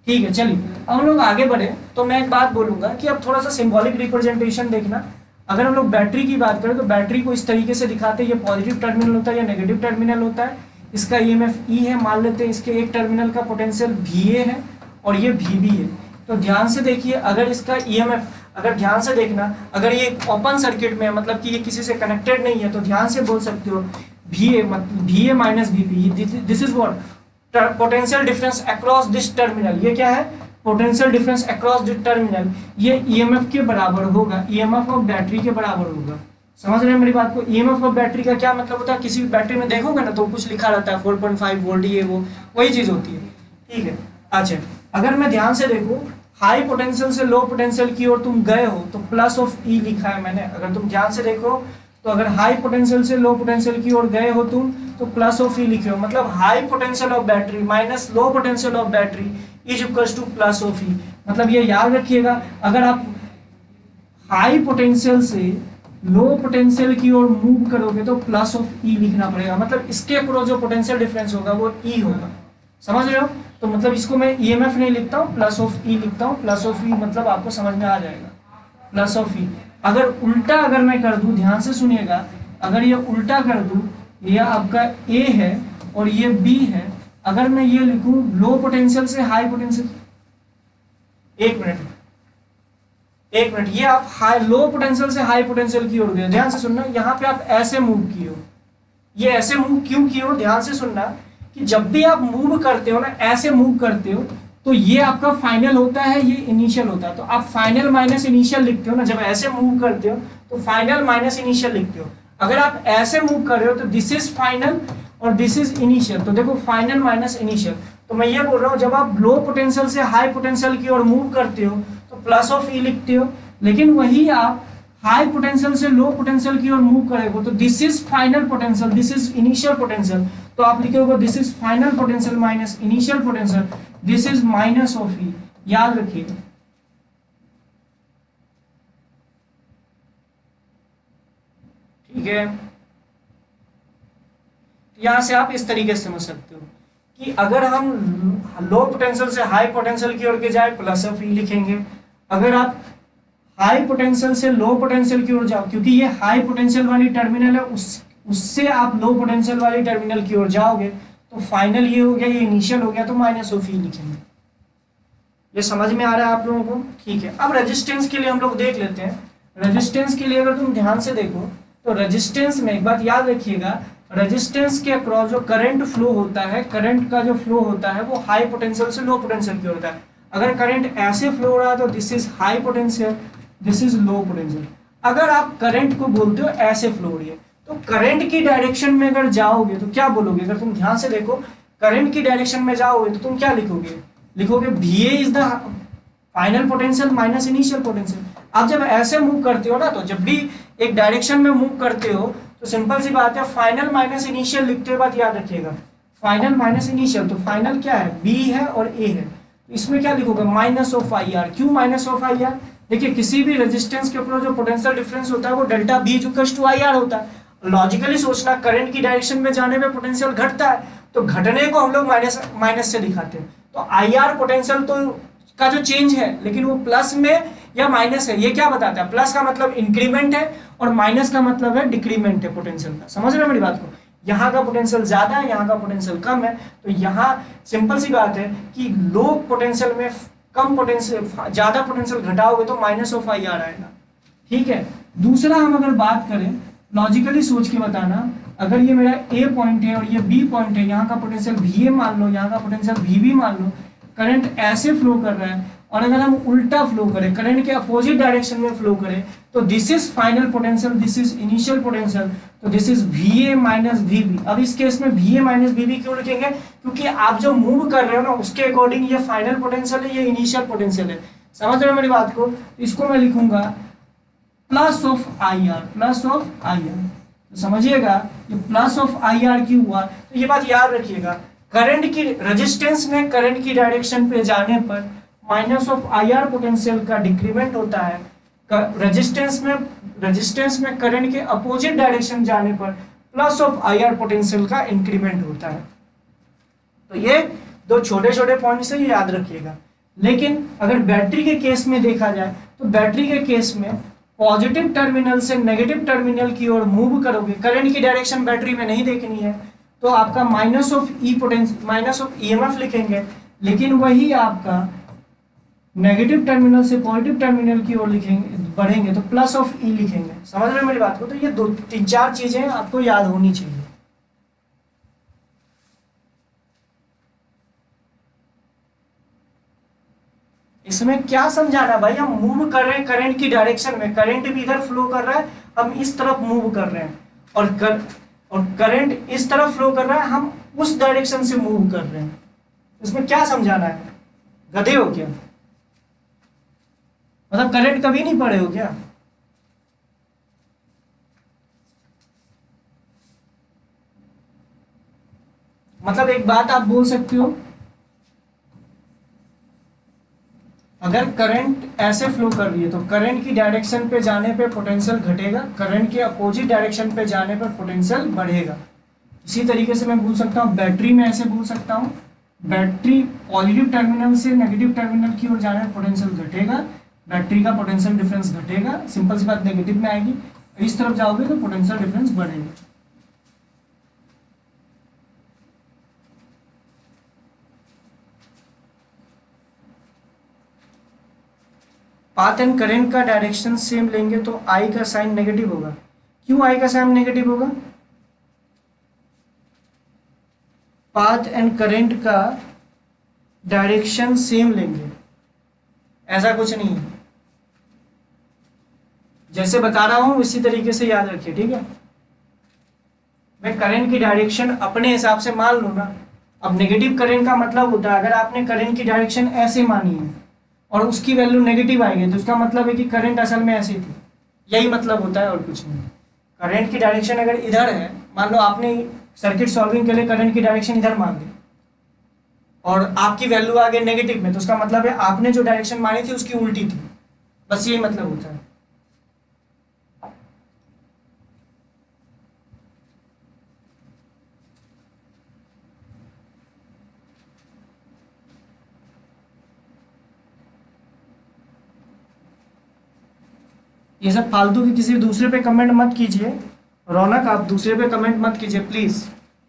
ठीक है, चलिए अब हम लोग आगे बढ़े तो मैं एक बात बोलूंगा कि अब थोड़ा सा सिंबॉलिक रिप्रेजेंटेशन देखना। अगर हम लोग बैटरी की बात करें तो बैटरी को इस तरीके से दिखाते हैं, ये पॉजिटिव टर्मिनल होता है या नेगेटिव टर्मिनल होता है। इसका EMF E है, मान लेते हैं इसके एक टर्मिनल का पोटेंशियल VA है और ये VB है। तो ध्यान से देखिए, अगर इसका EMF, अगर ध्यान से देखना, अगर ये ओपन सर्किट में मतलब कि ये किसी से कनेक्टेड नहीं है तो ध्यान से बोल सकते हो VA minus VB, this is what potential difference across this terminal. ये क्या है, potential difference across this terminal. ये EMF के बराबर होगा, EMF ऑफ बैटरी के बराबर होगा। समझ रहे हैं मेरी बात को? EMF ऑफ बैटरी का क्या मतलब होता है, किसी भी बैटरी में देखोगे ना तो कुछ लिखा रहता है 4.5 वोल्ट, ये वो वही चीज होती है। ठीक है, अच्छा, अगर मैं ध्यान से देखूं, हाई पोटेंशियल से लो पोटेंशियल की ओर तुम गए हो तो प्लस ऑफ ई लिखा है मैंने, अगर तुम ध्यान से देखो तो अगर हाई पोटेंशियल से लो पोटेंशियल की ओर गए हो तुम तो प्लस ऑफ ई लिखे हो, मतलब high potential of battery minus low potential of battery is equals to plus of E. मतलब ये याद रखिएगा, अगर आप हाई पोटेंशियल से लो पोटेंशियल की ओर मूव करोगे तो प्लस ऑफ ई लिखना पड़ेगा, मतलब इसके अक्रॉस जो पोटेंशियल डिफरेंस होगा वो ई होगा, समझ रहे हो? तो मतलब इसको मैं ईएमएफ नहीं लिखता हूँ, प्लस ऑफ ई लिखता हूँ। प्लस ऑफ ई मतलब आपको समझ में आ जाएगा, प्लस ऑफ ई। अगर उल्टा अगर मैं कर दूं, ध्यान से सुनिएगा, अगर ये उल्टा कर दूं, ये आपका ए है और ये बी है, अगर मैं ये लिखूं लो पोटेंशियल से हाई पोटेंशियल, एक मिनट, ये आप हाई लो पोटेंशियल से हाई पोटेंशियल की ओर गए, ध्यान से सुनना, यहाँ पे आप ऐसे मूव किए हो, ये ऐसे मूव क्यों किए हो, ध्यान से सुनना कि जब भी आप मूव करते हो ना, ऐसे मूव करते हो तो ये आपका फाइनल होता है, ये इनिशियल होता है, तो आप फाइनल माइनस इनिशियल लिखते हो ना, जब ऐसे मूव करते हो तो फाइनल माइनस इनिशियल लिखते हो। अगर आप ऐसे मूव कर रहे हो तो दिस इज फाइनल और दिस इज इनिशियल, तो देखो फाइनल माइनस इनिशियल। तो मैं ये बोल रहा हूँ जब आप लो पोटेंशियल से हाई पोटेंशियल की ओर मूव करते हो तो प्लस ऑफ ई लिखते हो, लेकिन वही आप हाई पोटेंशियल से लो पोटेंशियल की ओर मूव करेंगे तो this is final potential, this is initial potential, तो आप लिखोगे this is final potential minus initial potential, this is minus of E, याद रखिएगा। ठीक है, यहां से आप इस तरीके से समझ सकते हो कि अगर हम लो पोटेंशियल से हाई पोटेंशियल की ओर के जाए प्लस ऑफ ई लिखेंगे, अगर आप हाई पोटेंशियल से लो पोटेंशियल की ओर जाओ, क्योंकि ये हाई पोटेंशियल वाली टर्मिनल है, उससे आप लो पोटेंशियल वाली टर्मिनल की ओर जाओगे तो फाइनल ये हो गया, ये इनिशियल हो गया, तो माइनस ऑफ ई लिखेंगे। ये समझ में आ रहा है आप लोगों को? ठीक है, अब रेजिस्टेंस के लिए हम लोग देख लेते हैं। रेजिस्टेंस के लिए अगर तुम ध्यान से देखो तो रेजिस्टेंस में एक बात याद रखिएगा, रेजिस्टेंस के अक्रॉस जो करंट फ्लो होता है, करंट का जो फ्लो होता है वो हाई पोटेंशियल से लो पोटेंशियल की होता है। अगर करंट ऐसे फ्लो हो रहा है तो this is high potential, this is low potential. अगर आप करंट को बोलते हो ऐसे फ्लो हो रही है तो करंट की डायरेक्शन में अगर जाओगे तो क्या बोलोगे? अगर तुम ध्यान से देखो करंट की डायरेक्शन में जाओगे तो तुम क्या लिखोगे? लिखोगे VA is the final potential minus initial potential. आप जब ऐसे मूव करते हो ना, तो जब भी एक डायरेक्शन में मूव करते हो तो सिंपल सी बात है, फाइनल माइनस इनिशियल लिखते हुए बात याद रखिएगा, फाइनल माइनस इनिशियल, तो फाइनल क्या है? B है और A है, तो इसमें क्या लिखोगे? Minus of IR। क्यों माइनस ऑफ IR? देखिए किसी भी रेजिस्टेंस के ऊपर जो पोटेंशियल डिफरेंस होता है वो delta B equals to IR होता है। लॉजिकली सोचना, करंट की डायरेक्शन में जाने में पोटेंशियल घटता है तो घटने को हम लोग माइनस से दिखाते हैं, तो IR पोटेंशियल तो का जो चेंज है, लेकिन वो प्लस में या माइनस है, ये क्या बताता है? प्लस का मतलब इंक्रीमेंट है और माइनस का मतलब है डिक्रीमेंट है पोटेंशियल का। समझ रहे हो मेरी बात को? यहाँ का पोटेंशियल ज्यादा है, यहाँ का पोटेंशियल कम है, तो यहाँ सिंपल सी बात है कि लो पोटेंशियल में कम पोटेंशियल, ज्यादा पोटेंशियल घटाओगे तो माइनस ऑफ IR आएगा। ठीक है, दूसरा हम अगर बात करें, लॉजिकली सोच के बताना, अगर ये मेरा A पॉइंट है और ये B पॉइंट है, यहाँ का पोटेंशियल VA मान लो, यहाँ का पोटेंशियल VB मान लो, करंट ऐसे फ्लो कर रहा है, और अगर हम उल्टा फ्लो करें, करंट के अपोजिट डायरेक्शन में फ्लो करें, तो this is final potential, this is initial potential, तो this is VA minus VB। अब इस केस में VA माइनस VB क्यों लिखेंगे? क्योंकि आप जो मूव कर रहे हो ना उसके अकॉर्डिंग ये फाइनल पोटेंशियल है, ये इनिशियल पोटेंशियल है। समझ रहे हो मेरी बात को? इसको मैं लिखूंगा plus of IR, plus of IR। तो समझिएगा ये प्लस ऑफ IR क्यों हुआ, तो ये बात याद रखिएगा, करंट की रेजिस्टेंस में करंट की डायरेक्शन पे जाने पर माइनस ऑफ IR पोटेंशियल का डिक्रीमेंट होता है, रेजिस्टेंस में करंट के अपोजिट डायरेक्शन जाने पर प्लस ऑफ IR पोटेंशियल का इंक्रीमेंट होता है। तो ये दो छोटे छोटे पॉइंट से याद रखिएगा। लेकिन अगर बैटरी के केस में देखा जाए तो बैटरी के केस में पॉजिटिव टर्मिनल से नेगेटिव टर्मिनल की ओर मूव करोगे, करंट की डायरेक्शन बैटरी में नहीं देखनी है, तो आपका minus of E potential, minus of EMF लिखेंगे, लेकिन वही आपका नेगेटिव टर्मिनल से पॉजिटिव टर्मिनल की ओर लिखेंगे, बढ़ेंगे तो प्लस ऑफ ई लिखेंगे। समझ रहे हो मेरी बात को? तो ये दो तीन चार चीजें आपको याद होनी चाहिए। इसमें क्या समझाना भाई, हम मूव कर रहे हैं करंट की डायरेक्शन में, करंट भी इधर फ्लो कर रहा है, हम इस तरफ मूव कर रहे हैं, और करंट इस तरफ फ्लो कर रहा है, हम उस डायरेक्शन से मूव कर रहे हैं। इसमें क्या समझाना है? गधे हो क्या? मतलब करंट कभी नहीं पढ़े हो क्या? मतलब एक बात आप बोल सकते हो, अगर करंट ऐसे फ्लो कर रही है तो करंट की डायरेक्शन पे जाने पे पोटेंशियल घटेगा, करंट के अपोजिट डायरेक्शन पे जाने पर पोटेंशियल बढ़ेगा। इसी तरीके से मैं बोल सकता हूँ बैटरी में, ऐसे बोल सकता हूँ बैटरी पॉजिटिव टर्मिनल से नेगेटिव टर्मिनल की ओर जाने पर पोटेंशियल घटेगा, बैटरी का पोटेंशियल डिफरेंस घटेगा, सिंपल सी बात नेगेटिव में आएगी। इस तरफ जाओगे तो पोटेंशियल डिफरेंस बढ़ेगा। पाथ एंड करंट का डायरेक्शन सेम लेंगे तो आई का साइन नेगेटिव होगा। क्यों आई का साइन नेगेटिव होगा? पाथ एंड करंट का डायरेक्शन सेम लेंगे, ऐसा कुछ नहीं है। जैसे बता रहा हूं इसी तरीके से याद रखिए, ठीक है। मैं करंट की डायरेक्शन अपने हिसाब से मान लूँ ना। अब नेगेटिव करंट का मतलब होता है अगर आपने करंट की डायरेक्शन ऐसे मानी है और उसकी वैल्यू नेगेटिव आएगी तो उसका मतलब है कि करंट असल में ऐसी थी, यही मतलब होता है और कुछ नहीं। करंट की डायरेक्शन अगर इधर है, मान लो आपने सर्किट सॉल्विंग के लिए करंट की डायरेक्शन इधर मान ली और आपकी वैल्यू आ गई नेगेटिव में, तो उसका मतलब है आपने जो डायरेक्शन मानी थी उसकी उल्टी थी, बस यही मतलब होता है। ये सब फालतू की किसी दूसरे पे कमेंट मत कीजिए, रौनक आप दूसरे पे कमेंट मत कीजिए प्लीज,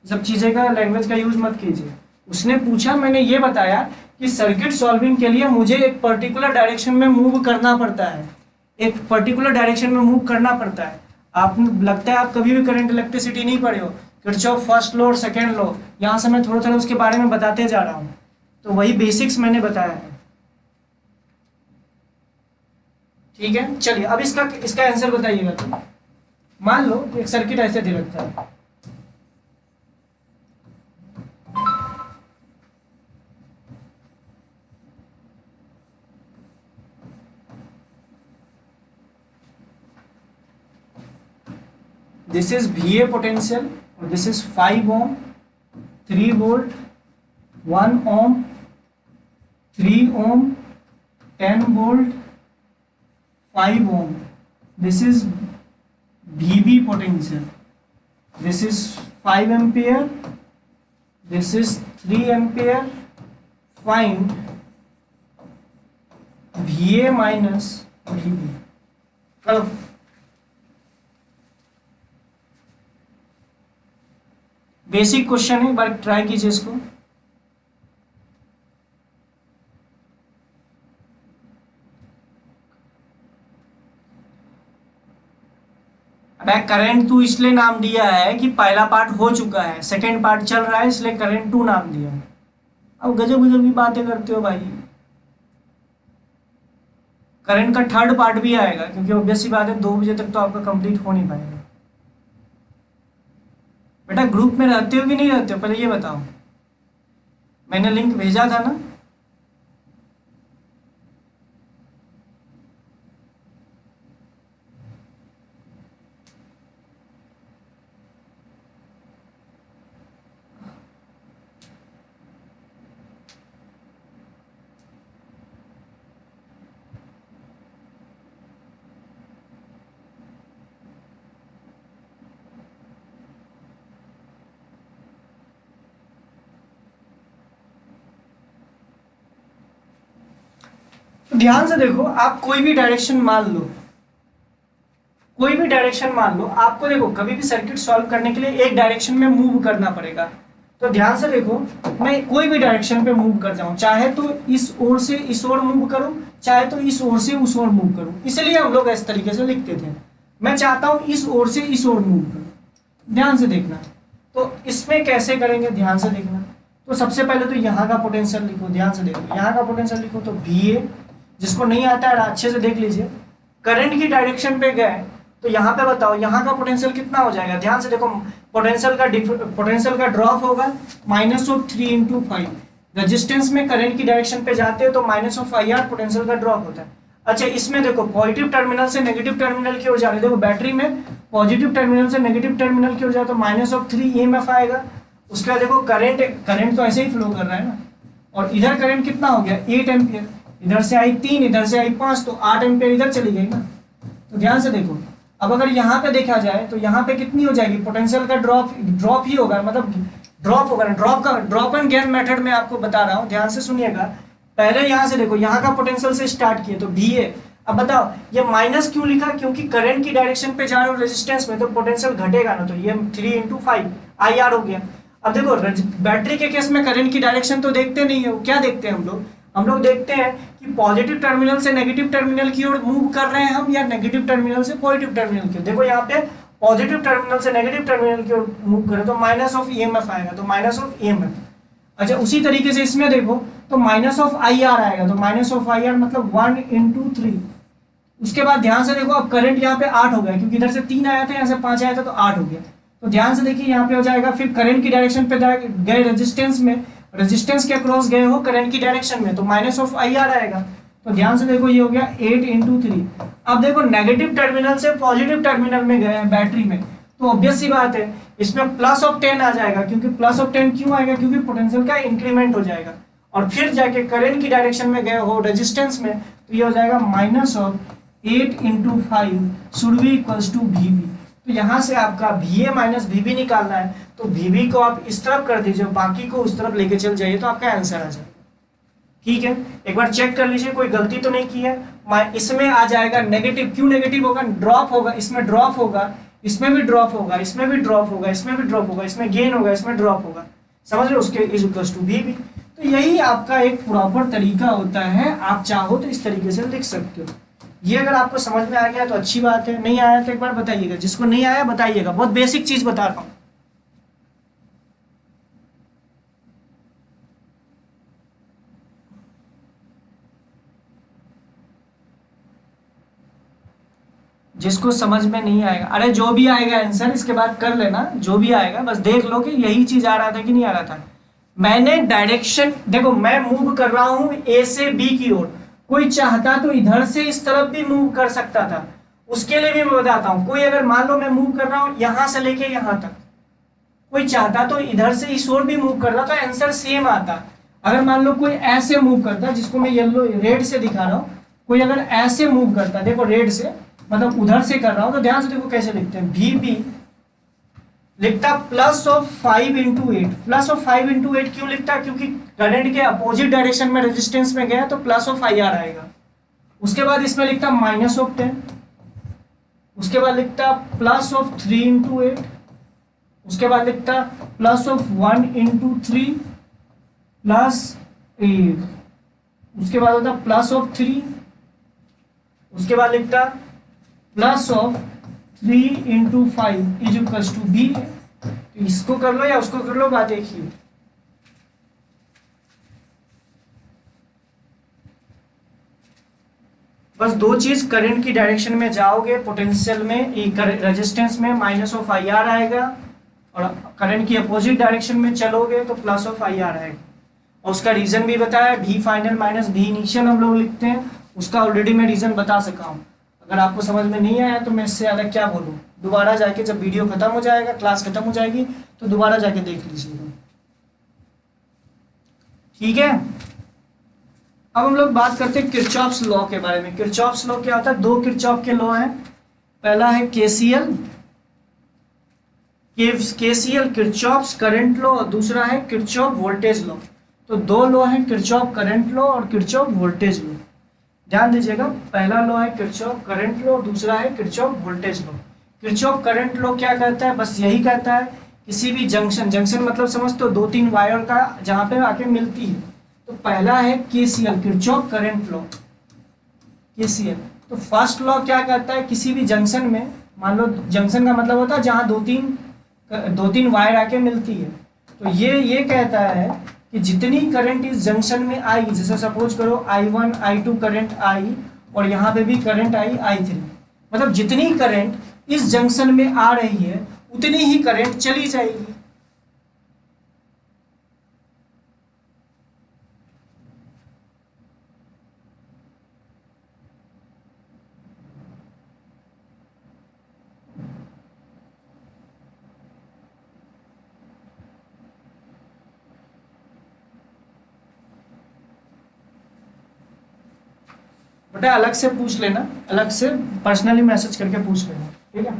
सब चीजें का लैंग्वेज का यूज मत कीजिए। उसने पूछा, मैंने ये बताया कि सर्किट सॉल्विंग के लिए मुझे एक पर्टिकुलर डायरेक्शन में मूव करना पड़ता है, एक पर्टिकुलर डायरेक्शन में मूव करना पड़ता है। आप लगता है आप कभी भी करंट इलेक्ट्रिसिटी नहीं पढ़े हो, किरचॉफ फर्स्ट लॉ और सेकेंड लॉ, यहाँ से मैं थोड़ा थोड़ा उसके बारे में बताते जा रहा हूँ, तो वही बेसिक्स मैंने बताया है, ठीक है। चलिए अब इसका आंसर बताइएगा। तो मान लो एक सर्किट ऐसे दे रखता है, दिस इज VA पोटेंशियल और this is 5 ohm, 3 volt, 1 ohm, 3 ohm, 10 volt, 5 ohm. This is VB potential. This is 5 ampere. This is 3 ampere. Find VA minus VB. करो। बेसिक क्वेश्चन है, एक बार ट्राई कीजिए इसको। मैं करंट 2 इसलिए नाम दिया है कि पहला पार्ट हो चुका है, सेकंड पार्ट चल रहा है, इसलिए करंट 2 नाम दिया है। अब गजब गजब की बातें करते हो भाई। करंट का थर्ड पार्ट भी आएगा क्योंकि ऑब्वियस सी बात है 2 बजे तक तो आपका कंप्लीट हो नहीं पाएगा। बेटा ग्रुप में रहते हो कि नहीं रहते हो पहले ये बताओ, मैंने लिंक भेजा था ना। ध्यान से देखो, आप कोई भी डायरेक्शन मान लो, कोई भी डायरेक्शन मान लो, आपको देखो कभी भी सर्किट सॉल्व करने के लिए एक डायरेक्शन में मूव करना पड़ेगा। तो ध्यान से देखो, मैं कोई भी डायरेक्शन पे मूव कर जाऊं, चाहे तो इस ओर से इस ओर मूव करूं, चाहे तो इस ओर से उस ओर मूव करूं, इसलिए हम लोग इस तरीके से लिखते थे। मैं चाहता हूं इस ओर से इस ओर मूव करूं। ध्यान से देखना, तो इसमें कैसे करेंगे ध्यान से देखना। तो सबसे पहले तो यहाँ का पोटेंशियल लिखो, ध्यान से देखो, यहाँ का पोटेंशियल लिखो तो VA, जिसको नहीं आता है अच्छे से देख लीजिए। करंट की डायरेक्शन पे गए तो यहाँ पे बताओ यहाँ का पोटेंशियल कितना हो जाएगा। ध्यान से देखो, पोटेंशियल का ड्रॉप होगा -3 × 5। रेजिस्टेंस में करंट की डायरेक्शन पे जाते हो तो -5R पोटेंशियल का ड्रॉप होता है। अच्छा, इसमें देखो पॉजिटिव टर्मिनल से नेगेटिव टर्मिनल की ओर जा रहे हैं। देखो बैटरी में पॉजिटिव टर्मिनल से नेगेटिव टर्मिनल की ओर जाए तो -3 EMF आएगा। उसके बाद देखो करंट तो ऐसे ही फ्लो कर रहा है ना, और इधर करंट कितना हो गया 8 एम्पियर, इधर से आई 3, इधर से आई 5, तो 8 एम्पियर इधर चली गई ना। तो ध्यान से देखो, अब अगर यहाँ पे देखा जाए तो यहाँ पे कितनी हो जाएगी, पोटेंशियल का ड्रॉप ही होगा, मतलब ड्रॉप होगा ना। ड्रॉप एंड गेन मेथड में आपको बता रहा हूँ, ध्यान से सुनिएगा। पहले यहाँ से देखो, यहाँ का पोटेंशियल से स्टार्ट किए तो VA। अब बताओ ये माइनस क्यों लिखा, क्योंकि करंट की डायरेक्शन पे जा रहे हो रेजिस्टेंस में, तो पोटेंशियल घटेगा ना, तो ये 3 × 5 IR हो गया। अब देखो बैटरी के केस में करंट की डायरेक्शन तो देखते नहीं है, क्या देखते हैं हम लोग देखते हैं कि पॉजिटिव टर्मिनल से नेगेटिव टर्मिनल की ओर मूव कर रहे हैं हम, या नेगेटिव टर्मिनल से पॉजिटिव टर्मिनल की ओर। देखो यहाँ पे पॉजिटिव टर्मिनल से नेगेटिव टर्मिनल की ओर मूव करें तो -EMF आएगा, तो -EMF। अच्छा, उसी तरीके से इसमें देखो तो -IR आएगा, तो -IR मतलब 1 × 3। उसके बाद ध्यान से देखो, अब करंट यहाँ पे 8 हो गया, क्योंकि इधर से 3 आया था, यहाँ से 5 आया था, तो 8 हो गया। तो ध्यान से देखिए यहाँ पे हो जाएगा, फिर करंट की डायरेक्शन पे गए रेजिस्टेंस में, रेजिस्टेंस के अक्रॉस गए हो करंट की डायरेक्शन में, तो -IR आएगा। तो ध्यान से देखो, ये हो गया 8 × 3। अब देखो नेगेटिव टर्मिनल से पॉजिटिव टर्मिनल में गए हैं बैटरी में, तो ऑब्वियस सी बात है इसमें +10 आ जाएगा। क्योंकि +10 क्यों आएगा, क्योंकि पोटेंशियल का इंक्रीमेंट हो जाएगा। और फिर जाके करंट की डायरेक्शन में गए हो रेजिस्टेंस में, तो ये हो जाएगा -8 × 5 should be equals to VB। तो यहाँ से आपका VA माइनस VB निकालना है, तो VB को आप इस तरफ कर दीजिए, बाकी को उस तरफ लेके चल जाइए, तो आपका आंसर आ जाएगा। ठीक है, एक बार चेक कर लीजिए कोई गलती तो नहीं की है। इसमें आ जाएगा नेगेटिव, क्यों नेगेटिव होगा, ड्रॉप होगा, इसमें ड्रॉप होगा, इसमें भी ड्रॉप होगा, इसमें भी ड्रॉप होगा, इसमें भी ड्रॉप होगा, इसमें गेन होगा, इसमें ड्रॉप होगा, समझ रहे हो, उसके इज इक्वल्स टू VB। तो यही आपका एक प्रॉपर तरीका होता है, आप चाहो तो इस तरीके से लिख सकते हो। ये अगर आपको समझ में आ गया तो अच्छी बात है, नहीं आया तो एक बार बताइएगा, जिसको नहीं आया बताइएगा, बहुत बेसिक चीज बता रहा हूँ। जिसको समझ में नहीं आएगा, अरे जो भी आएगा आंसर इसके बाद कर लेना, जो भी आएगा बस देख लो कि यही चीज आ रहा था कि नहीं आ रहा था। मैंने डायरेक्शन देखो, मैं मूव कर रहा हूं A से B की ओर, कोई चाहता तो इधर से इस तरफ भी मूव कर सकता था, उसके लिए भी मैं बताता हूं। कोई अगर मान लो मैं मूव कर रहा हूं यहां से लेके यहां तक, कोई चाहता तो इधर से इस ओर भी मूव कर रहा, तो आंसर सेम आता। अगर मान लो कोई ऐसे मूव करता, जिसको मैं येलो रेड से दिखा रहा हूं, कोई अगर ऐसे मूव करता, देखो रेड से मतलब उधर से कर रहा हूं, तो ध्यान से देखो कैसे लिखते हैं, VB लिखता +5 × 8। +5 × 8 क्यों लिखता, क्योंकि करंट के अपोजिट डायरेक्शन में रेजिस्टेंस में गया तो +IR आएगा। उसके बाद इसमें लिखता -10, उसके बाद लिखता +3 × 8, उसके बाद लिखता +1 × 3 +8, उसके बाद होता +3, उसके बाद लिखता +3 × 5 इज इक्वल्स टू B। तो इसको कर लो या उसको कर लो, बात एक ही। बस दो चीज, करंट की डायरेक्शन में जाओगे पोटेंशियल में, रेजिस्टेंस में -IR आएगा, और करंट की अपोजिट डायरेक्शन में चलोगे तो +IR आएगा। और उसका रीजन भी बताया, V final minus V initial हम लोग लिखते हैं, उसका ऑलरेडी मैं रीजन बता सका हूँ। अगर आपको समझ में नहीं आया तो मैं इससे अलग क्या बोलूँ, दोबारा जाके जब वीडियो खत्म हो जाएगा, क्लास खत्म हो जाएगी, तो दोबारा जाके देख लीजिएगा। ठीक है, अब हम लोग बात करते हैं किरचॉफ्स लॉ के बारे में। किरचॉफ्स लॉ क्या होता है, दो किरचॉफ के लॉ हैं। पहला है KCL किरचॉफ्स करंट लॉ, और दूसरा है किरचॉफ वोल्टेज लॉ। तो दो लॉ हैं, किरचॉफ करंट लॉ और किरचॉफ वोल्टेज लॉ। ध्यान दीजिएगा, पहला लॉ है किरचॉफ करंट लॉ, दूसरा है Kirchhoff voltage law. Kirchhoff current law क्या कहता है, बस यही कहता है किसी भी जंक्शन मतलब समझ तो 2-3 वायर का जहां पे आके मिलती है। तो पहला है KCL Kirchhoff current law, KCL। तो फर्स्ट लॉ क्या कहता है, किसी भी जंक्शन में, मान लो जंक्शन का मतलब होता है जहां दो तीन वायर आके मिलती है, तो ये कहता है कि जितनी करंट इस जंक्शन में आई, जैसे सपोज करो I1 I2 करंट आई, और यहाँ पे भी करंट आई I3, मतलब जितनी करंट इस जंक्शन में आ रही है उतनी ही करंट चली जाएगी। बेटा अलग से पूछ लेना, अलग से पर्सनली मैसेज करके पूछ लेना, ठीक है।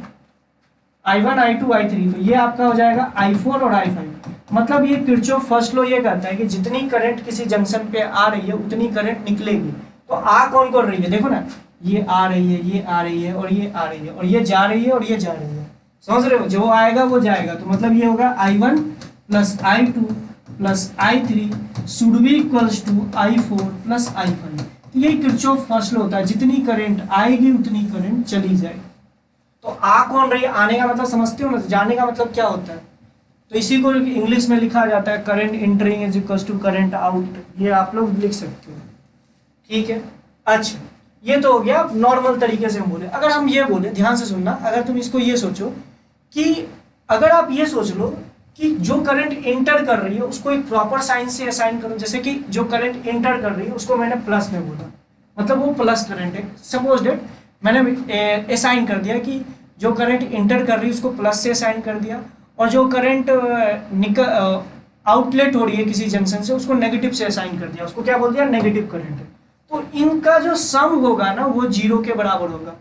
I1 I2 I3, तो ये आपका हो जाएगा I4 और I5। मतलब ये किरचॉफ फर्स्ट लॉ ये कहता है कि जितनी करंट किसी जंक्शन पे आ रही है उतनी करंट निकलेगी। तो आ कौन कौन रही है, देखो ना, ये आ रही है, ये आ रही है, और ये आ रही है, और ये जा रही है, और ये जा रही है, समझ रहे हो, जो आएगा वो जाएगा। तो मतलब ये होगा I1 plus I2 plus I3 should be equals to I4 plus I5। तो ये किरचॉफ फर्स्ट लॉ होता है, जितनी करंट आएगी उतनी करंट चली जाएगी। तो आ कौन रही है, आने का मतलब समझते हो ना, जाने का मतलब क्या होता है। तो इसी को इंग्लिश में लिखा जाता है current entering is equal to current out, ये आप लोग लिख सकते हो, ठीक है। अच्छा, ये तो हो गया नॉर्मल तरीके से हम बोले। अगर हम ये बोले, ध्यान से सुनना, अगर तुम इसको ये सोचो कि अगर आप ये सोच लो कि जो करंट इंटर कर रही है उसको एक प्रॉपर साइन से असाइन करो, जैसे कि जो करंट इंटर कर रही है उसको मैंने प्लस में बोला, मतलब वो प्लस करंट है। सपोज डेट मैंने असाइन कर दिया कि जो करंट इंटर कर रही है उसको प्लस से असाइन कर दिया, और जो करंट आउटलेट हो रही है किसी जंक्शन से उसको नेगेटिव से असाइन कर दिया, उसको क्या बोल दिया, नेगेटिव करंट है। तो इनका जो सम होगा ना वो 0 के बराबर होगा।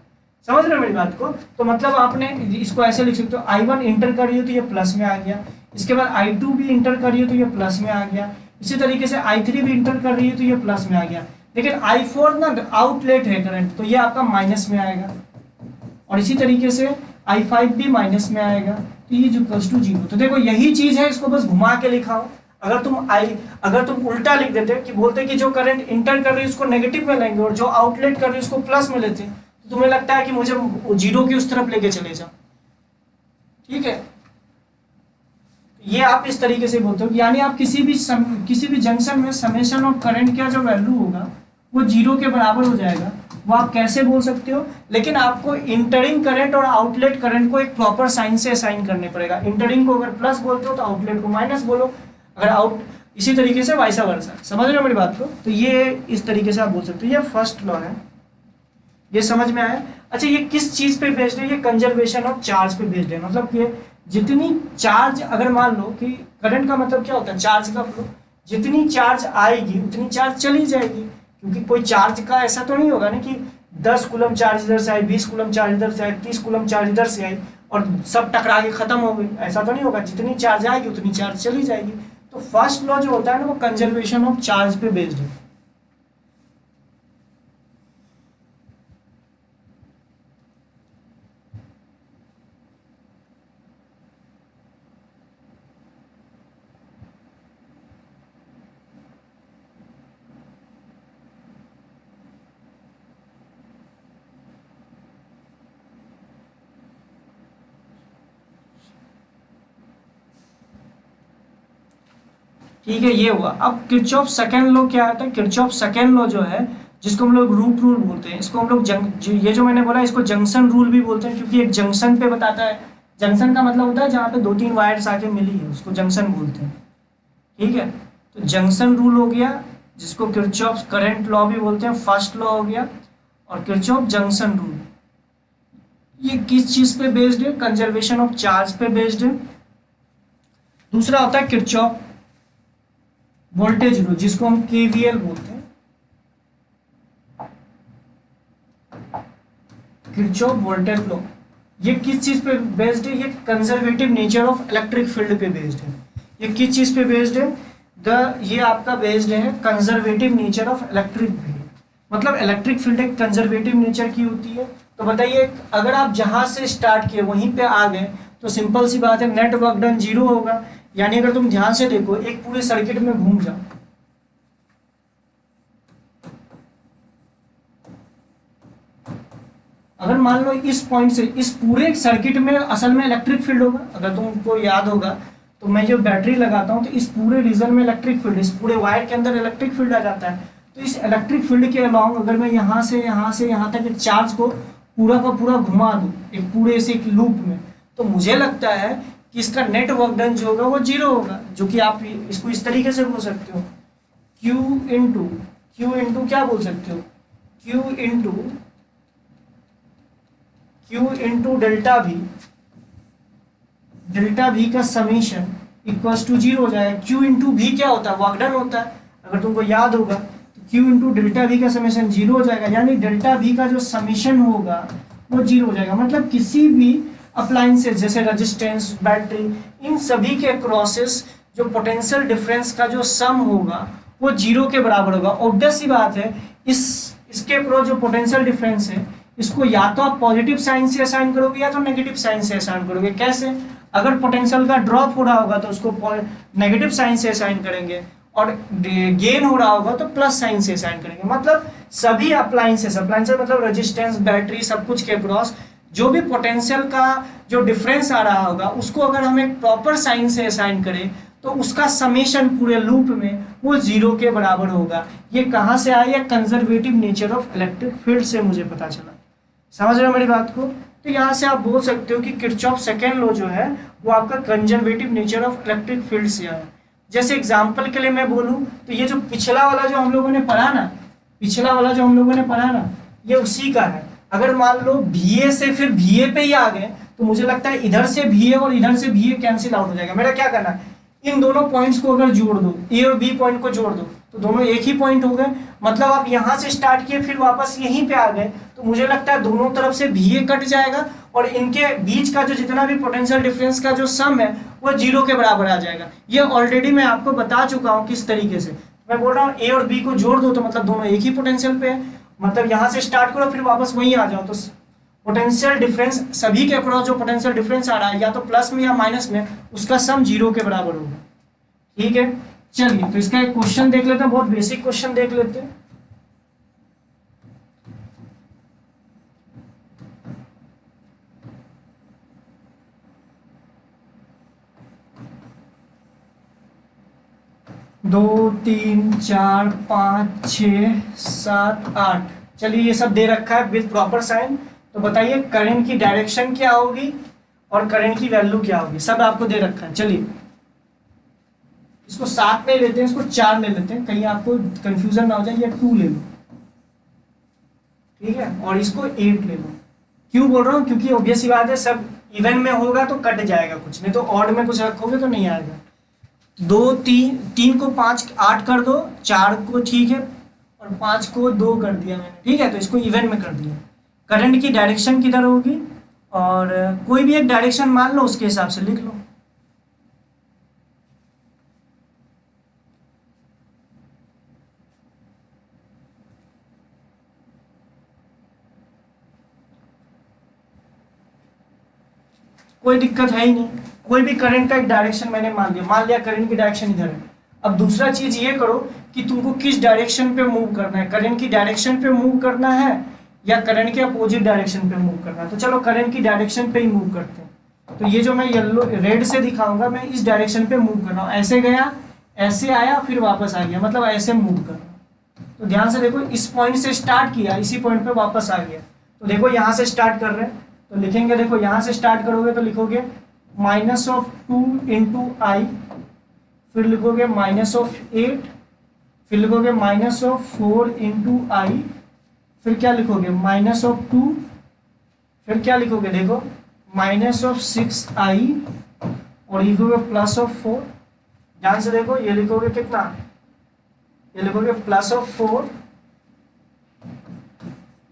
समझ रहे हो मेरी बात को। तो मतलब आपने इसको ऐसे लिख सकते हो, I1 इंटर कर रही हो तो ये प्लस में आ गया, इसके बाद I2 भी इंटर कर रही हो तो ये प्लस में आ गया, इसी तरीके से I3 भी इंटर कर रही है तो ये प्लस में आ गया। लेकिन I4 ना आउटलेट है करंट, तो ये आपका माइनस में आएगा, और इसी तरीके से I5 भी माइनस में आएगा, तो ये इक्वल्स टू 0। तो देखो यही चीज है, इसको बस घुमा के लिखा हो। अगर तुम उल्टा लिख देते कि बोलते कि जो करंट इंटर कर रही है उसको नेगेटिव में लेंगे और जो आउटलेट कर रही है उसको प्लस में लेते, तो तुम्हें लगता है कि मुझे 0 की उस तरफ लेके चले जाओ, ठीक है। ये आप इस तरीके से बोलते हो, यानी आप किसी भी जंक्शन में समेशन ऑफ करंट का जो वैल्यू होगा वो 0 के बराबर हो जाएगा। वो आप कैसे बोल सकते हो, लेकिन आपको इंटरिंग करंट और आउटलेट करंट को एक प्रॉपर साइन से असाइन करने पड़ेगा। इंटरिंग को अगर प्लस बोलते हो तो आउटलेट को माइनस बोलो, अगर इसी तरीके से वाइसा वर्सा। समझ रहे हो मेरी बात को। तो ये इस तरीके से आप बोल सकते हो, ये फर्स्ट लॉ है, ये समझ में आया। अच्छा, ये किस चीज पे बेस्ड है, ये कंजर्वेशन ऑफ चार्ज पे बेस्ड है। मतलब कि जितनी चार्ज, अगर मान लो कि करंट का मतलब क्या होता है, चार्ज का फ्लो, जितनी चार्ज आएगी उतनी चार्ज चली जाएगी, क्योंकि कोई चार्ज का ऐसा तो नहीं होगा ना कि 10 कूलम चार्ज इधर से आई, 20 कूलम चार्ज इधर से आई, 30 कूलम चार्ज इधर से आई और सब टकरा के खत्म हो गई, ऐसा तो नहीं होगा। जितनी चार्ज आएगी उतनी चार्ज चली जाएगी। तो फर्स्ट लॉ जो होता है ना वो कंजर्वेशन ऑफ चार्ज पे बेस्ड है। ठीक है, ये हुआ। अब किरचॉफ सेकंड लॉ क्या आता है, किरचॉफ सेकंड लॉ जो है जिसको हम लोग रूट रूल बोलते हैं, इसको हम लोग ये जो मैंने बोला इसको जंक्शन रूल भी बोलते हैं, क्योंकि एक जंक्शन पे बताता है। जंक्शन का मतलब होता है जहाँ पे 2-3 वायर्स आके मिली है, उसको जंक्शन बोलते हैं, ठीक है। तो जंक्शन रूल हो गया, जिसको किरचॉफ करंट लॉ भी बोलते हैं, फर्स्ट लॉ हो गया, और किरचॉफ जंक्शन रूल ये किस चीज पे बेस्ड है, कंजर्वेशन ऑफ चार्ज पे बेस्ड है। दूसरा होता है किरचॉफ वोल्टेज लॉ, जिसको हम केवीएल बोलते हैं, किरचॉफ वोल्टेज लॉ। ये किस चीज पे बेस्ड है, ये conservative nature of electric field पे बेस्ड है। ये किस चीज पे बेस्ड है, ये आपका बेस्ड है conservative nature of electric field. मतलब इलेक्ट्रिक फील्ड एक कंजर्वेटिव नेचर की होती है। तो बताइए, अगर आप जहां से स्टार्ट किए वहीं पे आ गए तो सिंपल सी बात है, नेट वर्क डन 0 होगा। यानी अगर तुम ध्यान से देखो, एक पूरे सर्किट में घूम जाओ, अगर मान लो इस पॉइंट से इस पूरे सर्किट में असल में इलेक्ट्रिक फील्ड होगा। अगर तुमको याद होगा तो मैं जो बैटरी लगाता हूँ तो इस पूरे रीजन में इलेक्ट्रिक फील्ड, इस पूरे वायर के अंदर इलेक्ट्रिक फील्ड आ जाता है। तो इस इलेक्ट्रिक फील्ड के अलाउंग अगर मैं यहाँ से यहाँ तक एक चार्ज को पूरा का पूरा घुमा दूँ एक पूरे से एक लूप में, तो मुझे लगता है कि इसका नेट वर्क डन जो होगा वो 0 होगा। जो कि आप इसको इस तरीके से बोल सकते हो, Q इंटू क्या बोल सकते हो, Q इंटू डेल्टा V का समीशन इक्वल्स टू 0 हो जाएगा। Q इंटू V क्या होता है, वर्क डन होता है। अगर तुमको याद होगा तो Q इंटू डेल्टा वी का समेशन जीरो हो जाएगा, यानी डेल्टा वी का जो समेशन होगा वो जीरो हो जाएगा। मतलब किसी भी अप्लायंसेस जैसे रेजिस्टेंस, बैटरी, इन सभी के क्रॉसेस जो पोटेंशियल डिफरेंस का जो सम होगा वो जीरो के बराबर होगा। ऑब्वियस सी बात है, इसके क्रॉस जो पोटेंशियल डिफरेंस है इसको या तो आप पॉजिटिव साइन से असाइन करोगे या तो नेगेटिव साइन से असाइन करोगे। कैसे? अगर पोटेंशियल का ड्रॉप हो रहा होगा तो उसको नेगेटिव साइन से असाइन करेंगे, और गेन हो रहा होगा तो प्लस साइन से असाइन करेंगे। मतलब सभी अप्लायंसेस मतलब रेजिस्टेंस, बैटरी, सब कुछ के क्रॉस जो भी पोटेंशियल का जो डिफरेंस आ रहा होगा उसको अगर हम एक प्रॉपर साइन से असाइन करें तो उसका समेशन पूरे लूप में वो जीरो के बराबर होगा। ये कहाँ से आया? Conservative nature of electric field से मुझे पता चला। समझ रहे हो मेरी बात को? तो यहाँ से आप बोल सकते हो कि किरचॉफ सेकेंड लॉ जो है वो आपका conservative nature of electric field से आया। जैसे एग्जाम्पल के लिए मैं बोलूँ तो ये जो पिछला वाला जो हम लोगों ने पढ़ा ना, ये उसी का है। अगर मान लो VA से फिर VA पे ही आ गए तो मुझे लगता है इधर से VA और इधर से VA कैंसिल आउट हो जाएगा। मेरा क्या करना है, इन दोनों पॉइंट्स को अगर जोड़ दो, A और B पॉइंट को जोड़ दो तो दोनों एक ही पॉइंट हो गए। मतलब आप यहाँ से स्टार्ट किए फिर वापस यहीं पे आ गए तो मुझे लगता है दोनों तरफ से VA कट जाएगा और इनके बीच का जो जितना भी पोटेंशियल डिफरेंस का जो सम है वो जीरो के बराबर आ जाएगा। ये ऑलरेडी मैं आपको बता चुका हूँ किस तरीके से। मैं बोल रहा हूँ A और B को जोड़ दो तो मतलब दोनों एक ही पोटेंशियल पे है। मतलब यहाँ से स्टार्ट करो फिर वापस वहीं आ जाओ तो पोटेंशियल डिफरेंस सभी के अक्रॉस जो पोटेंशियल डिफरेंस आ रहा है या तो प्लस में या माइनस में, उसका सम जीरो के बराबर होगा। ठीक है, चलिए तो इसका एक क्वेश्चन देख लेते हैं, बहुत बेसिक क्वेश्चन देख लेते हैं। दो, तीन, चार, 5, 6, 7, 8, चलिए ये सब दे रखा है विद प्रॉपर साइन। तो बताइए करंट की डायरेक्शन क्या होगी और करंट की वैल्यू क्या होगी, सब आपको दे रखा है। चलिए इसको 7 में लेते हैं, इसको 4 ले लेते हैं, कहीं आपको कंफ्यूजन ना हो जाए। या 2 ले लो, ठीक है, और इसको 8 ले लो। क्यों बोल रहा हूँ? क्योंकि ऑब्वियस ही बात है, सब इवन में होगा तो कट जाएगा कुछ, नहीं तो ऑड में कुछ रखोगे तो नहीं आएगा। 2, 3 को 5, 8 कर दो, 4 को ठीक है और 5 को 2 कर दिया मैंने, ठीक है, तो इसको इवन में कर दिया। करंट की डायरेक्शन किधर होगी और कोई भी एक डायरेक्शन मान लो उसके हिसाब से लिख लो। कोई दिक्कत है ही नहीं, कोई भी करंट का एक डायरेक्शन मैंने मान लिया करंट की डायरेक्शन इधर है। अब दूसरा चीज ये करो कि तुमको किस डायरेक्शन पे मूव करना है, करंट की डायरेक्शन पे मूव करना है या करंट के अपोजिट डायरेक्शन पे मूव करना है। तो चलो करंट की डायरेक्शन पे ही मूव करते हैं। तो ये जो मैं येलो रेड से दिखाऊंगा, मैं इस डायरेक्शन पे मूव कर रहा हूँ। ऐसे गया, ऐसे आया, फिर वापस आ गया, मतलब ऐसे मूव कर रहा हूँ। तो ध्यान से देखो, इस पॉइंट से स्टार्ट किया, इसी पॉइंट पे वापस आ गया। तो देखो यहाँ से स्टार्ट कर रहे हैं तो लिखेंगे, देखो यहाँ से स्टार्ट करोगे तो लिखोगे -2 इंटू आई, फिर लिखोगे -8, फिर लिखोगे -4 इंटू आई, फिर क्या लिखोगे -2, फिर क्या लिखोगे देखो -6i और लिखोगे +4। ध्यान से देखो, ये लिखोगे कितना, ये लिखोगे +4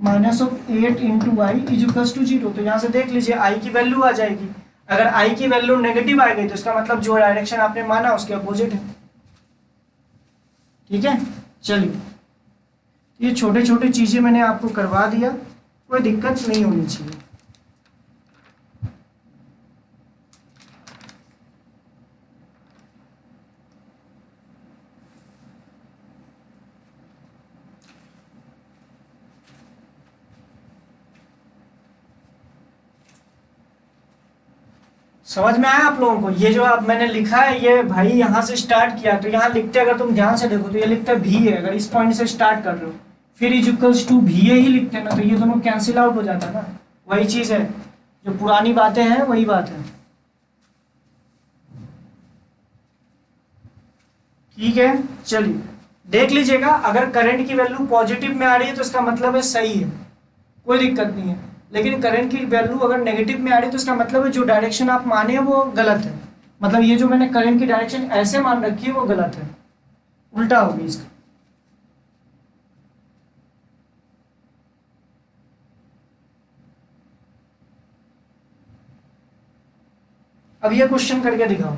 -8 इंटू आई इज टू 0। तो यहाँ से देख लीजिए आई की वैल्यू आ जाएगी। अगर आई की वैल्यू नेगेटिव आ गई तो इसका मतलब जो डायरेक्शन आपने माना उसके अपोजिट है। ठीक है, चलिए ये छोटे छोटे चीजें मैंने आपको करवा दिया, कोई दिक्कत नहीं होनी चाहिए। समझ में आया आप लोगों को? ये जो अब मैंने लिखा है, ये भाई यहाँ से स्टार्ट किया तो यहाँ लिखते, अगर तुम ध्यान से देखो तो ये लिखता है VA। अगर इस पॉइंट से स्टार्ट कर रहे हो फिर इज टू VA ही लिखते हैं ना, तो ये दोनों कैंसिल आउट हो जाता है ना। वही चीज है, जो पुरानी बातें हैं वही बात है। ठीक है, चलिए देख लीजिएगा, अगर करंट की वैल्यू पॉजिटिव में आ रही है तो इसका मतलब है सही है, कोई दिक्कत नहीं है। लेकिन करंट की वैल्यू अगर नेगेटिव में आ रही है तो इसका मतलब है जो डायरेक्शन आप माने वो गलत है। मतलब ये जो मैंने करंट की डायरेक्शन ऐसे मान रखी है वो गलत है, उल्टा होगी इसका। अब ये क्वेश्चन करके दिखाओ।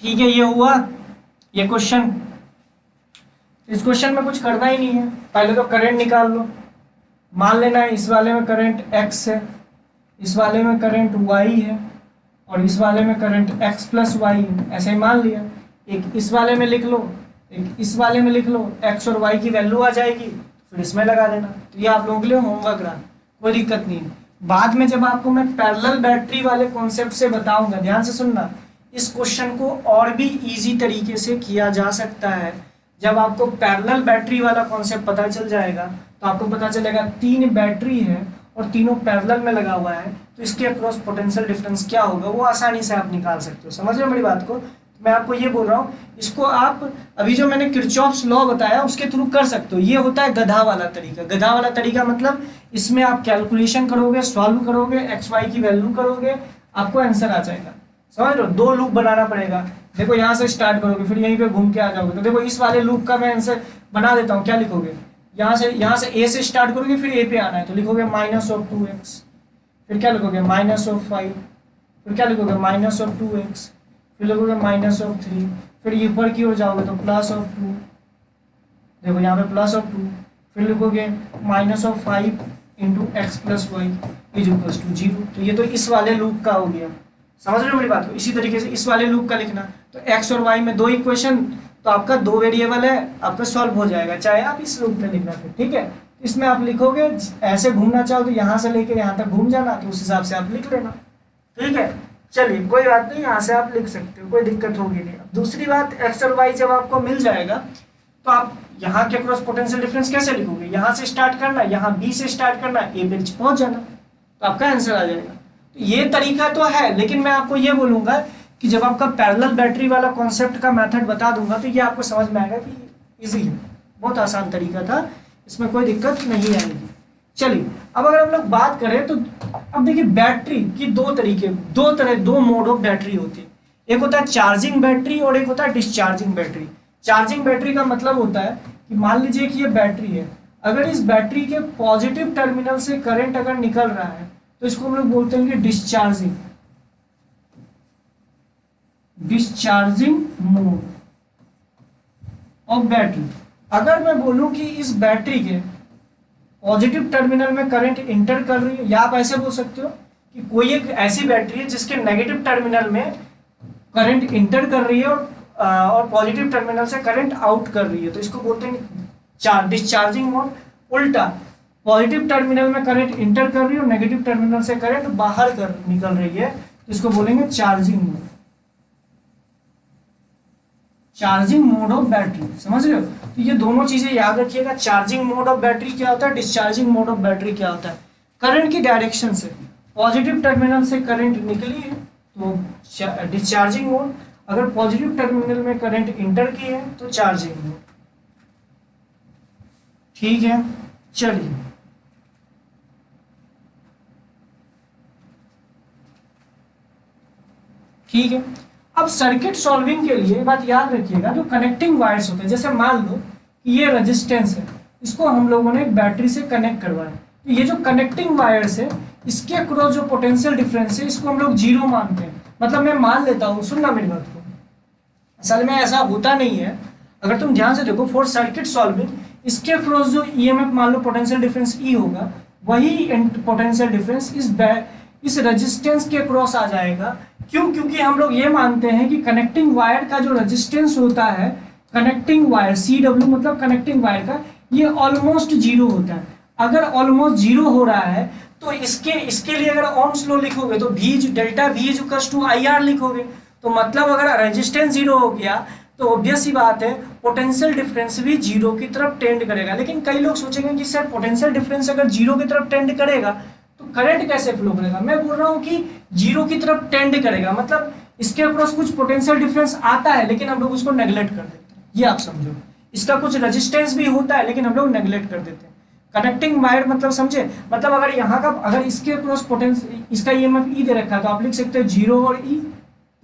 ठीक है, ये हुआ ये क्वेश्चन। इस क्वेश्चन में कुछ करना ही नहीं है, पहले तो करंट निकाल लो। मान लेना इस वाले में करंट x है, इस वाले में करंट y है, और इस वाले में करंट x प्लस वाई है। ऐसे ही मान लिया। एक इस वाले में लिख लो, एक इस वाले में लिख लो, x और y की वैल्यू आ जाएगी, फिर इसमें लगा देना। तो ये आप लोगों के लिए होमवर्क रहा, कोई दिक्कत नहीं है। बाद में जब आपको मैं पैरेलल बैटरी वाले कॉन्सेप्ट से बताऊंगा, ध्यान से सुनना, इस क्वेश्चन को और भी इजी तरीके से किया जा सकता है। जब आपको पैरेलल बैटरी वाला कॉन्सेप्ट पता चल जाएगा तो आपको पता चलेगा 3 बैटरी है और तीनों पैरेलल में लगा हुआ है, तो इसके अक्रॉस पोटेंशियल डिफरेंस क्या होगा वो आसानी से आप निकाल सकते हो। समझ रहे हो मेरी बात को? मैं आपको ये बोल रहा हूँ, इसको आप अभी जो मैंने किरचॉफ्स लॉ बताया उसके थ्रू कर सकते हो। ये होता है गधा वाला तरीका। गधा वाला तरीका मतलब इसमें आप कैलकुलेशन करोगे, सॉल्व करोगे, एक्स वाई की वैल्यू करोगे, आपको आंसर आ जाएगा। समझ लो, 2 लूप बनाना पड़ेगा। देखो यहाँ से स्टार्ट करोगे, फिर यहीं पे घूम के आ जाओगे। तो देखो इस वाले लूप का मैं आंसर बना देता हूँ। क्या लिखोगे? यहाँ से ए से स्टार्ट करोगे, फिर ए पे आना है, तो लिखोगे -2x। फिर क्या लिखोगे? -5। फिर क्या लिखोगे? -2x। फिर लिखोगे -3। फिर ऊपर की ओर जाओगे तो +2। देखो यहाँ पे +2। फिर लिखोगे -5 × x + y = 0। तो ये तो इस वाले लूप का हो गया। समझ रहे हो मेरी बात को? इसी तरीके से इस वाले लूप का लिखना। तो x और y में 2 इक्वेशन, तो आपका 2 वेरिएबल है, आपका सॉल्व हो जाएगा, चाहे आप इस लूप में लिखना फिर। ठीक है, इसमें आप लिखोगे, ऐसे घूमना चाहो तो यहाँ से लेकर यहाँ तक घूम जाना, तो उस हिसाब से आप लिख लेना। ठीक है, चलिए कोई बात नहीं, यहाँ से आप लिख सकते हो, कोई दिक्कत होगी नहीं। दूसरी बात, x और y जब आपको मिल जाएगा तो आप यहाँ के क्रॉस पोटेंशियल डिफरेंस कैसे लिखोगे? यहाँ से स्टार्ट करना, यहाँ B से स्टार्ट करना, A पे पहुंच जाना, तो आपका आंसर आ जाएगा। तो ये तरीका तो है, लेकिन मैं आपको ये बोलूंगा कि जब आपका पैरेलल बैटरी वाला कॉन्सेप्ट का मेथड बता दूंगा तो ये आपको समझ में आएगा कि इजी है, बहुत आसान तरीका था, इसमें कोई दिक्कत नहीं आएगी। चलिए अब अगर हम लोग बात करें तो अब देखिए बैटरी की 2 मोड ऑफ बैटरी होती है। एक होता है चार्जिंग बैटरी और एक होता है डिस्चार्जिंग बैटरी। चार्जिंग बैटरी का मतलब होता है कि मान लीजिए कि ये बैटरी है, अगर इस बैटरी के पॉजिटिव टर्मिनल से करंट अगर निकल रहा है तो इसको हम लोग बोलते हैं कि डिस्चार्जिंग मोड ऑफ बैटरी। अगर मैं बोलूं कि इस बैटरी के पॉजिटिव टर्मिनल में करंट इंटर कर रही है, या आप ऐसे बोल सकते हो कि कोई एक ऐसी बैटरी है जिसके नेगेटिव टर्मिनल में करंट इंटर कर रही है और पॉजिटिव टर्मिनल से करंट आउट कर रही है, तो इसको बोलते हैं डिस्चार्जिंग मोड। उल्टा, पॉजिटिव टर्मिनल में करंट इंटर कर रही है और नेगेटिव टर्मिनल से करंट बाहर कर निकल रही है, तो इसको बोलेंगे charging mode, charging mode of battery. समझ रहे हो? तो ये दोनों चीजें याद रखिएगा, चार्जिंग मोड ऑफ बैटरी क्या होता है, डिस्चार्जिंग मोड ऑफ बैटरी क्या होता है। करंट की डायरेक्शन से पॉजिटिव टर्मिनल से करंट निकली है तो डिस्चार्जिंग मोड, अगर पॉजिटिव टर्मिनल में करंट इंटर की है तो चार्जिंग मोड। ठीक है, चलिए ठीक है। अब सर्किट सॉल्विंग के लिए बात याद रखिएगा, जो कनेक्टिंग वायर्स होते हैं, जैसे मान लो कि ये रेजिस्टेंस है, इसको हम लोगों ने एक बैटरी से कनेक्ट करवाया, तो ये जो कनेक्टिंग वायर्स है इसके अक्रॉस जो पोटेंशियल डिफरेंस है इसको हम लोग जीरो मानते हैं। मतलब मैं मान लेता हूँ, सुनना मेरी बात को, असल में ऐसा होता नहीं है। अगर तुम ध्यान से देखो, फॉर सर्किट सॉल्विंग इसके अक्रॉस जो ईएमएफ मान लो पोटेंशियल डिफरेंस ई होगा, वही पोटेंशियल डिफरेंस इस रेजिस्टेंस के अक्रॉस आ जाएगा। क्यों? क्योंकि हम लोग ये मानते हैं कि कनेक्टिंग वायर का जो रेजिस्टेंस होता है, कनेक्टिंग वायर CW मतलब कनेक्टिंग वायर का, ये ऑलमोस्ट जीरो होता है। अगर ऑलमोस्ट जीरो हो रहा है तो इसके लिए अगर ओम्स लॉ लिखोगे तो delta V equals to IR लिखोगे। तो मतलब अगर रेजिस्टेंस जीरो हो गया तो ऑब्वियस सी बात है पोटेंशियल डिफरेंस भी जीरो की तरफ टेंड करेगा। लेकिन कई लोग सोचेंगे कि सर पोटेंशियल डिफरेंस अगर जीरो की तरफ टेंड करेगा तो करंट कैसे फ्लो करेगा? मैं बोल रहा हूँ कि जीरो की तरफ टेंड करेगा, मतलब इसके अक्रॉस कुछ पोटेंशियल डिफरेंस आता है लेकिन हम लोग उसको नेग्लेक्ट कर देते हैं, ये आप समझो। इसका कुछ रेजिस्टेंस भी होता है लेकिन हम लोग नेग्लेक्ट कर देते हैं। कनेक्टिंग वायर मतलब समझे, मतलब अगर यहाँ का अगर इसके अक्रॉस पोटेंशियल इसका ईएमएफ ई दे रखा है तो आप लिख सकते हो जीरो और ई,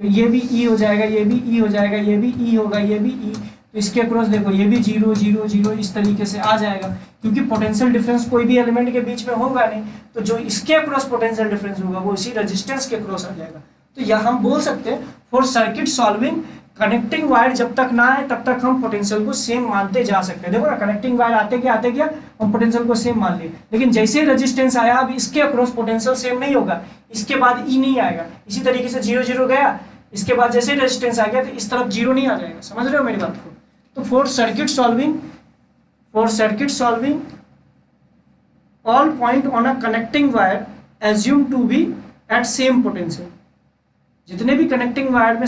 तो ये भी ई हो जाएगा, ये भी ई हो जाएगा, ये भी ई होगा, ये भी ई, तो इसके अक्रॉस देखो ये भी जीरो जीरो जीरो इस तरीके से आ जाएगा, क्योंकि पोटेंशियल डिफरेंस कोई भी एलिमेंट के बीच में होगा नहीं, तो जो इसके अक्रॉस पोटेंशियल डिफरेंस होगा वो इसी रेजिस्टेंस के अक्रॉस आ जाएगा। तो यह हम बोल सकते हैं for circuit solving connecting wire जब तक ना आए तब तक हम पोटेंशियल को सेम मानते जा सकते हैं। देखो ना, कनेक्टिंग वायर आते क्या हम पोटेंशियल को सेम मान लिए, लेकिन जैसे रेजिस्टेंस आया अब इसके अक्रॉस पोटेंशियल सेम नहीं होगा, इसके बाद ई नहीं आएगा। इसी तरीके से जीरो जीरो गया, इसके बाद जैसे रेजिस्टेंस आ गया तो इस तरफ जीरो नहीं आ जाएगा। समझ रहे हो मेरी बात को? तो for circuit solving all point on a connecting wire assume to be at same potential. जितने भी कनेक्टिंग वायर में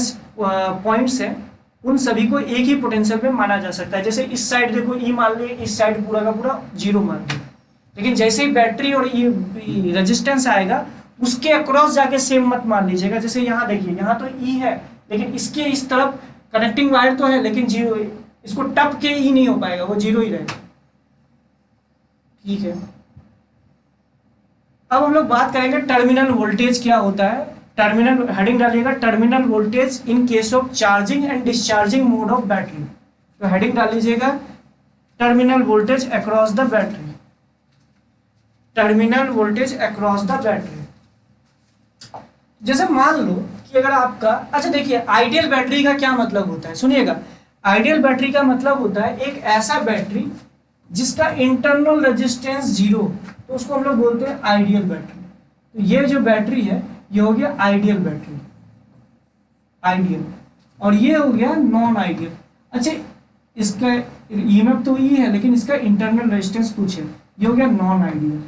पॉइंट्स हैं उन सभी को एक ही पोटेंशियल में माना जा सकता है। जैसे इस साइड देखो ई मान लिए, इस साइड पूरा का पूरा जीरो मान लिया, लेकिन जैसे ही बैटरी और ये रेजिस्टेंस आएगा उसके अक्रॉस जाके सेम मत मान लीजिएगा। जैसे यहाँ देखिए, यहाँ तो ई है लेकिन इसके इस तरफ कनेक्टिंग वायर तो है लेकिन जीरो, इसको टप के ई नहीं हो पाएगा, वो जीरो ही रहेगा। ठीक है, अब हम लोग बात करेंगे टर्मिनल वोल्टेज क्या होता है। टर्मिनल हेडिंग डालिएगा, terminal voltage in case of charging and discharging mode of battery. तो हेडिंग डाल लीजिएगा terminal voltage across the battery, terminal voltage across the battery. जैसे मान लो कि अगर आपका, अच्छा देखिए आइडियल बैटरी का क्या मतलब होता है, सुनिएगा। आइडियल बैटरी का मतलब होता है एक ऐसा बैटरी जिसका इंटरनल रेजिस्टेंस जीरो, तो उसको हम लोग बोलते हैं आइडियल बैटरी। तो ये जो बैटरी है ये हो गया आइडियल बैटरी, आइडियल, और ये हो गया नॉन आइडियल। अच्छा, इसका ईएमएफ तो ये है लेकिन इसका इंटरनल रेजिस्टेंस कुछ है, ये हो गया non ideal,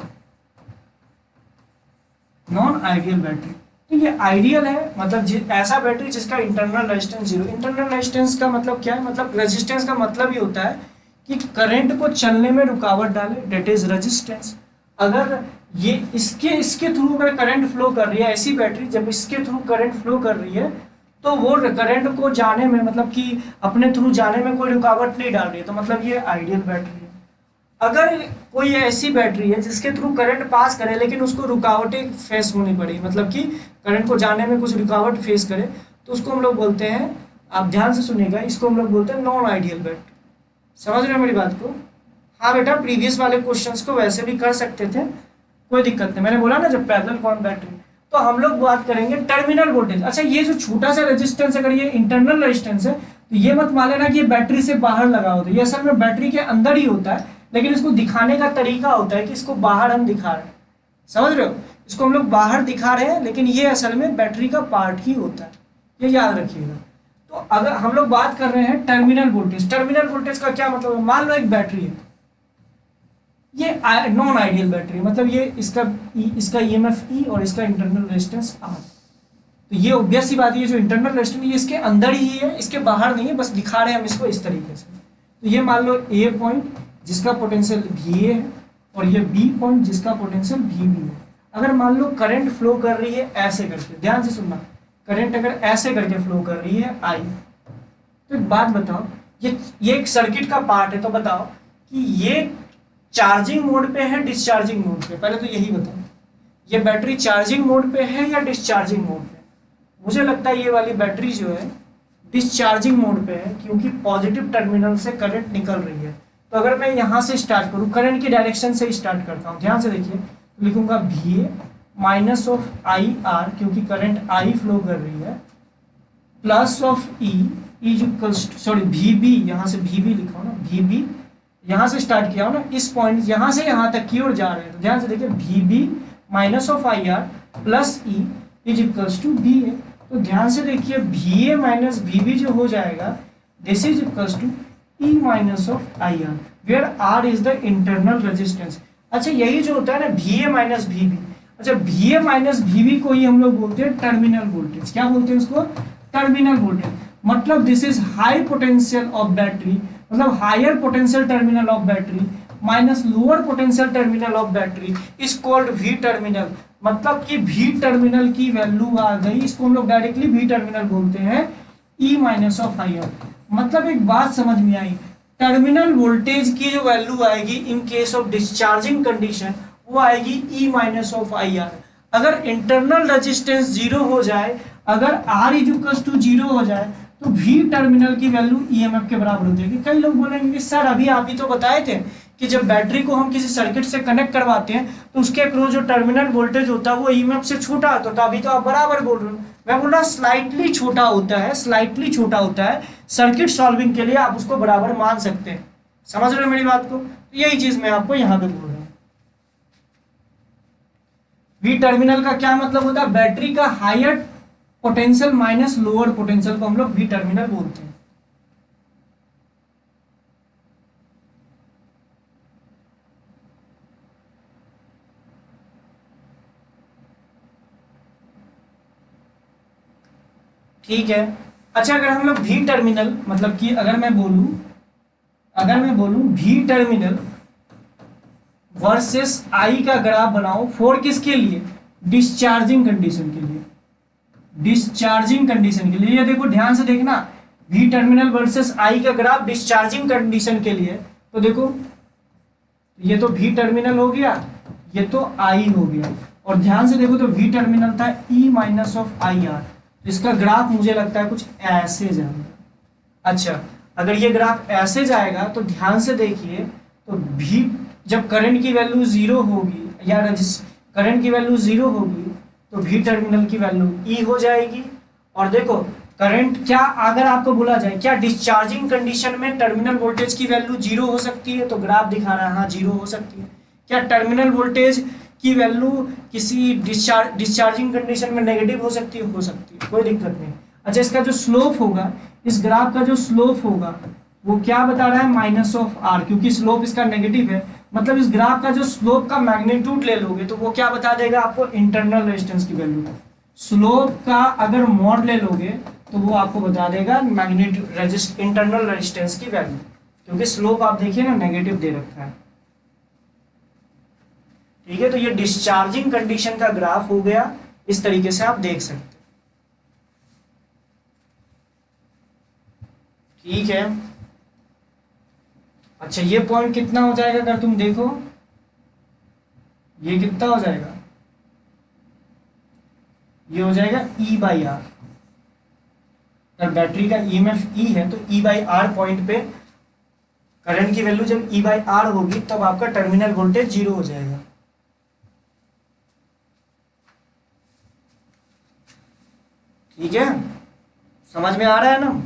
non ideal battery. तो ये आइडियल है, मतलब ऐसा बैटरी जिसका internal resistance zero. Internal resistance का मतलब क्या है? मतलब रेजिस्टेंस का मतलब ये होता है कि करंट को चलने में रुकावट डाले, डेट इज रेजिस्टेंस। अगर ये इसके थ्रू अगर करंट फ्लो कर रही है, ऐसी बैटरी जब इसके थ्रू करंट फ्लो कर रही है तो वो करंट को जाने में, मतलब कि अपने थ्रू जाने में कोई रुकावट नहीं डाल रही है, तो मतलब ये आइडियल बैटरी है। अगर कोई ऐसी बैटरी है जिसके थ्रू करंट पास करे लेकिन उसको रुकावटें फेस होनी पड़ी, मतलब कि करंट को जाने में कुछ रुकावट फेस करे, तो उसको हम लोग बोलते हैं, आप ध्यान से सुनिएगा, इसको हम लोग बोलते हैं नॉन आइडियल बैटरी। समझ रहे हो मेरी बात को? हाँ बेटा, प्रीवियस वाले क्वेश्चंस को वैसे भी कर सकते थे, कोई दिक्कत नहीं। मैंने बोला ना जब पैरेलल कौन बैटरी। तो हम लोग बात करेंगे टर्मिनल वोल्टेज। अच्छा, ये जो छोटा सा रेजिस्टेंस, अगर ये इंटरनल रेजिस्टेंस है तो ये मत मान लेना कि ये बैटरी से बाहर लगा होता है, ये असल में बैटरी के अंदर ही होता है, लेकिन इसको दिखाने का तरीका होता है कि इसको बाहर हम दिखा रहे हैं। समझ रहे हो? इसको हम लोग बाहर दिखा रहे हैं लेकिन ये असल में बैटरी का पार्ट ही होता है, ये याद रखिएगा। तो अगर हम लोग बात कर रहे हैं टर्मिनल वोल्टेज, टर्मिनल वोल्टेज का क्या मतलब है? मान लो एक बैटरी है, ये नॉन आइडियल बैटरी, मतलब ये इसका ईएमएफ ई और इसका इंटरनल रेजिस्टेंस आर। तो ये ऑब्वियस सी बात है, ये जो इंटरनल रेजिस्टेंस ये इसके अंदर ही है, इसके बाहर नहीं है, बस दिखा रहे हैं हम इसको इस तरीके से। तो ये मान लो ए पॉइंट जिसका पोटेंशियल वी ए है, और ये बी पॉइंट जिसका पोटेंशियल वी बी है। अगर मान लो करंट फ्लो कर रही है ऐसे करके, ध्यान से सुनना, करंट अगर ऐसे करके फ्लो कर रही है आई, तो एक बात बताओ, ये एक सर्किट का पार्ट है, तो बताओ कि ये चार्जिंग मोड पे है डिस्चार्जिंग मोड पे? पहले तो यही बताओ, ये बैटरी चार्जिंग मोड पे है या डिस्चार्जिंग मोड पे? मुझे लगता है ये वाली बैटरी जो है डिस्चार्जिंग मोड पे है, क्योंकि पॉजिटिव टर्मिनल से करंट निकल रही है। तो अगर मैं यहाँ से स्टार्ट करूँ, करंट की डायरेक्शन से स्टार्ट करता हूँ, ध्यान से देखिए, तो लिखूंगा V A minus of I R, क्योंकि करंट आई फ्लो कर रही है, plus of E is equals to, sorry V B, यहाँ से वी बी लिखा हो ना, वी बी यहाँ से स्टार्ट किया हो ना, इस पॉइंट यहाँ से यहाँ तक की ओर जा रहे हैं, तो ध्यान से देखिए V B minus of I R plus E is equals to V A. तो ध्यान से देखिए V A minus V B जो हो जाएगा, this is equals to E minus of I R, where R is the internal resistance. अच्छा यही जो होता है ना V A minus V B, अच्छा V A minus V B को ही हम लोग बोलते हैं टर्मिनल वोल्टेज। क्या बोलते हैं उसको? Terminal voltage. मतलब this is high potential of battery, मतलब higher potential terminal of battery minus lower potential terminal of battery is called V terminal. मतलब कि वी टर्मिनल की वैल्यू आ गई, इसको हम लोग डायरेक्टली वी टर्मिनल बोलते हैं, E minus of I R. मतलब एक बात समझ में आई, टर्मिनल वोल्टेज की जो वैल्यू आएगी in case of discharging condition, वो आएगी ई माइनस ऑफ आई आर। अगर इंटरनल रेजिस्टेंस जीरो हो जाए, अगर आर इक्वल्स टू जीरो हो जाए, तो वी टर्मिनल की वैल्यू ईएमएफ के बराबर हो जाएगी। कई लोग बोलेंगे कि सर अभी आप ही तो बताए थे कि जब बैटरी को हम किसी सर्किट से कनेक्ट करवाते हैं तो उसके अक्रॉस जो टर्मिनल वोल्टेज होता है वो ईएमएफ से छोटा होता है। तो अभी तो आप बराबर बोल रहे हो, मैं बोल रहा स्लाइटली छोटा होता है, स्लाइटली छोटा होता है। सर्किट सॉल्विंग के लिए आप उसको बराबर मान सकते हैं। समझ रहे हो मेरी बात को? तो यही चीज मैं आपको यहाँ पे बोल रहा हूँ। वी टर्मिनल का क्या मतलब होता है? बैटरी का higher potential minus lower potential को हम लोग वी टर्मिनल बोलते हैं। ठीक है। अच्छा अगर हम लोग वी टर्मिनल, मतलब कि अगर मैं बोलूं वी टर्मिनल वर्सेस आई का ग्राफ बनाओ, फॉर किसके लिए? डिस्चार्जिंग कंडीशन के लिए। डिस्चार्जिंग कंडीशन के लिए, ये देखो ध्यान से देखना, वी टर्मिनल वर्सेस आई का ग्राफ डिस्चार्जिंग कंडीशन के लिए। तो देखो ये तो वी टर्मिनल हो गया, ये तो आई हो गया, और ध्यान से देखो तो वी टर्मिनल था ई माइनस ऑफ आई आर। इसका ग्राफ मुझे लगता है कुछ ऐसे जाएगा। अच्छा अगर ये ग्राफ ऐसे जाएगा तो ध्यान से देखिए, तो भी जब करंट की वैल्यू जीरो होगी या करंट की वैल्यू जीरो होगी तो वी टर्मिनल की वैल्यू ई हो जाएगी। और देखो करंट क्या, अगर आपको बोला जाए क्या डिस्चार्जिंग कंडीशन में टर्मिनल वोल्टेज की वैल्यू जीरो हो सकती है, तो ग्राफ दिखा रहा है हाँ जीरो हो सकती है। क्या टर्मिनल वोल्टेज की वैल्यू किसी डिस्चार्जिंग कंडीशन में नेगेटिव हो सकती है? हो सकती है, कोई दिक्कत नहीं। अच्छा इसका जो स्लोप होगा, इस ग्राफ का जो स्लोप होगा वो क्या बता रहा है? माइनस ऑफ आर, क्योंकि स्लोप इसका नेगेटिव है। मतलब इस ग्राफ का जो स्लोप का मैग्नीट्यूड ले लोगे तो वो क्या बता देगा आपको? इंटरनल रेजिस्टेंस की वैल्यू। स्लोप का अगर मॉड ले लोगे तो वो आपको बता देगा मैग्नीट्यूड इंटरनल रेजिस्टेंस की वैल्यू, क्योंकि स्लोप आप देखिए ना नेगेटिव दे रखा है। ठीक है, तो ये डिस्चार्जिंग कंडीशन का ग्राफ हो गया, इस तरीके से आप देख सकते हैं। ठीक है। अच्छा ये पॉइंट कितना हो जाएगा अगर तुम देखो, ये कितना हो जाएगा? ये हो जाएगा ई बाई आर। अगर बैटरी का ईएमएफ ई है तो ई बाई आर पॉइंट पे करंट की वैल्यू जब ई बाई आर होगी तब आपका टर्मिनल वोल्टेज जीरो हो जाएगा। ठीक है, समझ में आ रहा है ना?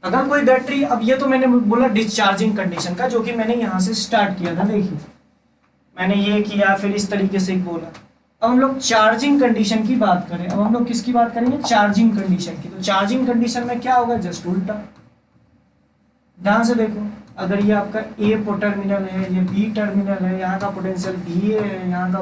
अगर कोई बैटरी, अब ये तो मैंने बोला डिस्चार्जिंग कंडीशन का, जो कि मैंने यहां से स्टार्ट किया था। देखिए मैंने ये किया, फिर इस तरीके से बोला। अब हम लोग चार्जिंग कंडीशन की बात करें, अब हम लोग किसकी बात करेंगे, चार्जिंग कंडीशन की। तो चार्जिंग कंडीशन में क्या होगा, जस्ट उल्टा। ध्यान से देखो, अगर ये आपका ए टर्मिनल है, ये बी टर्मिनल है, यहाँ का पोटेंशियल बी ए है, यहाँ का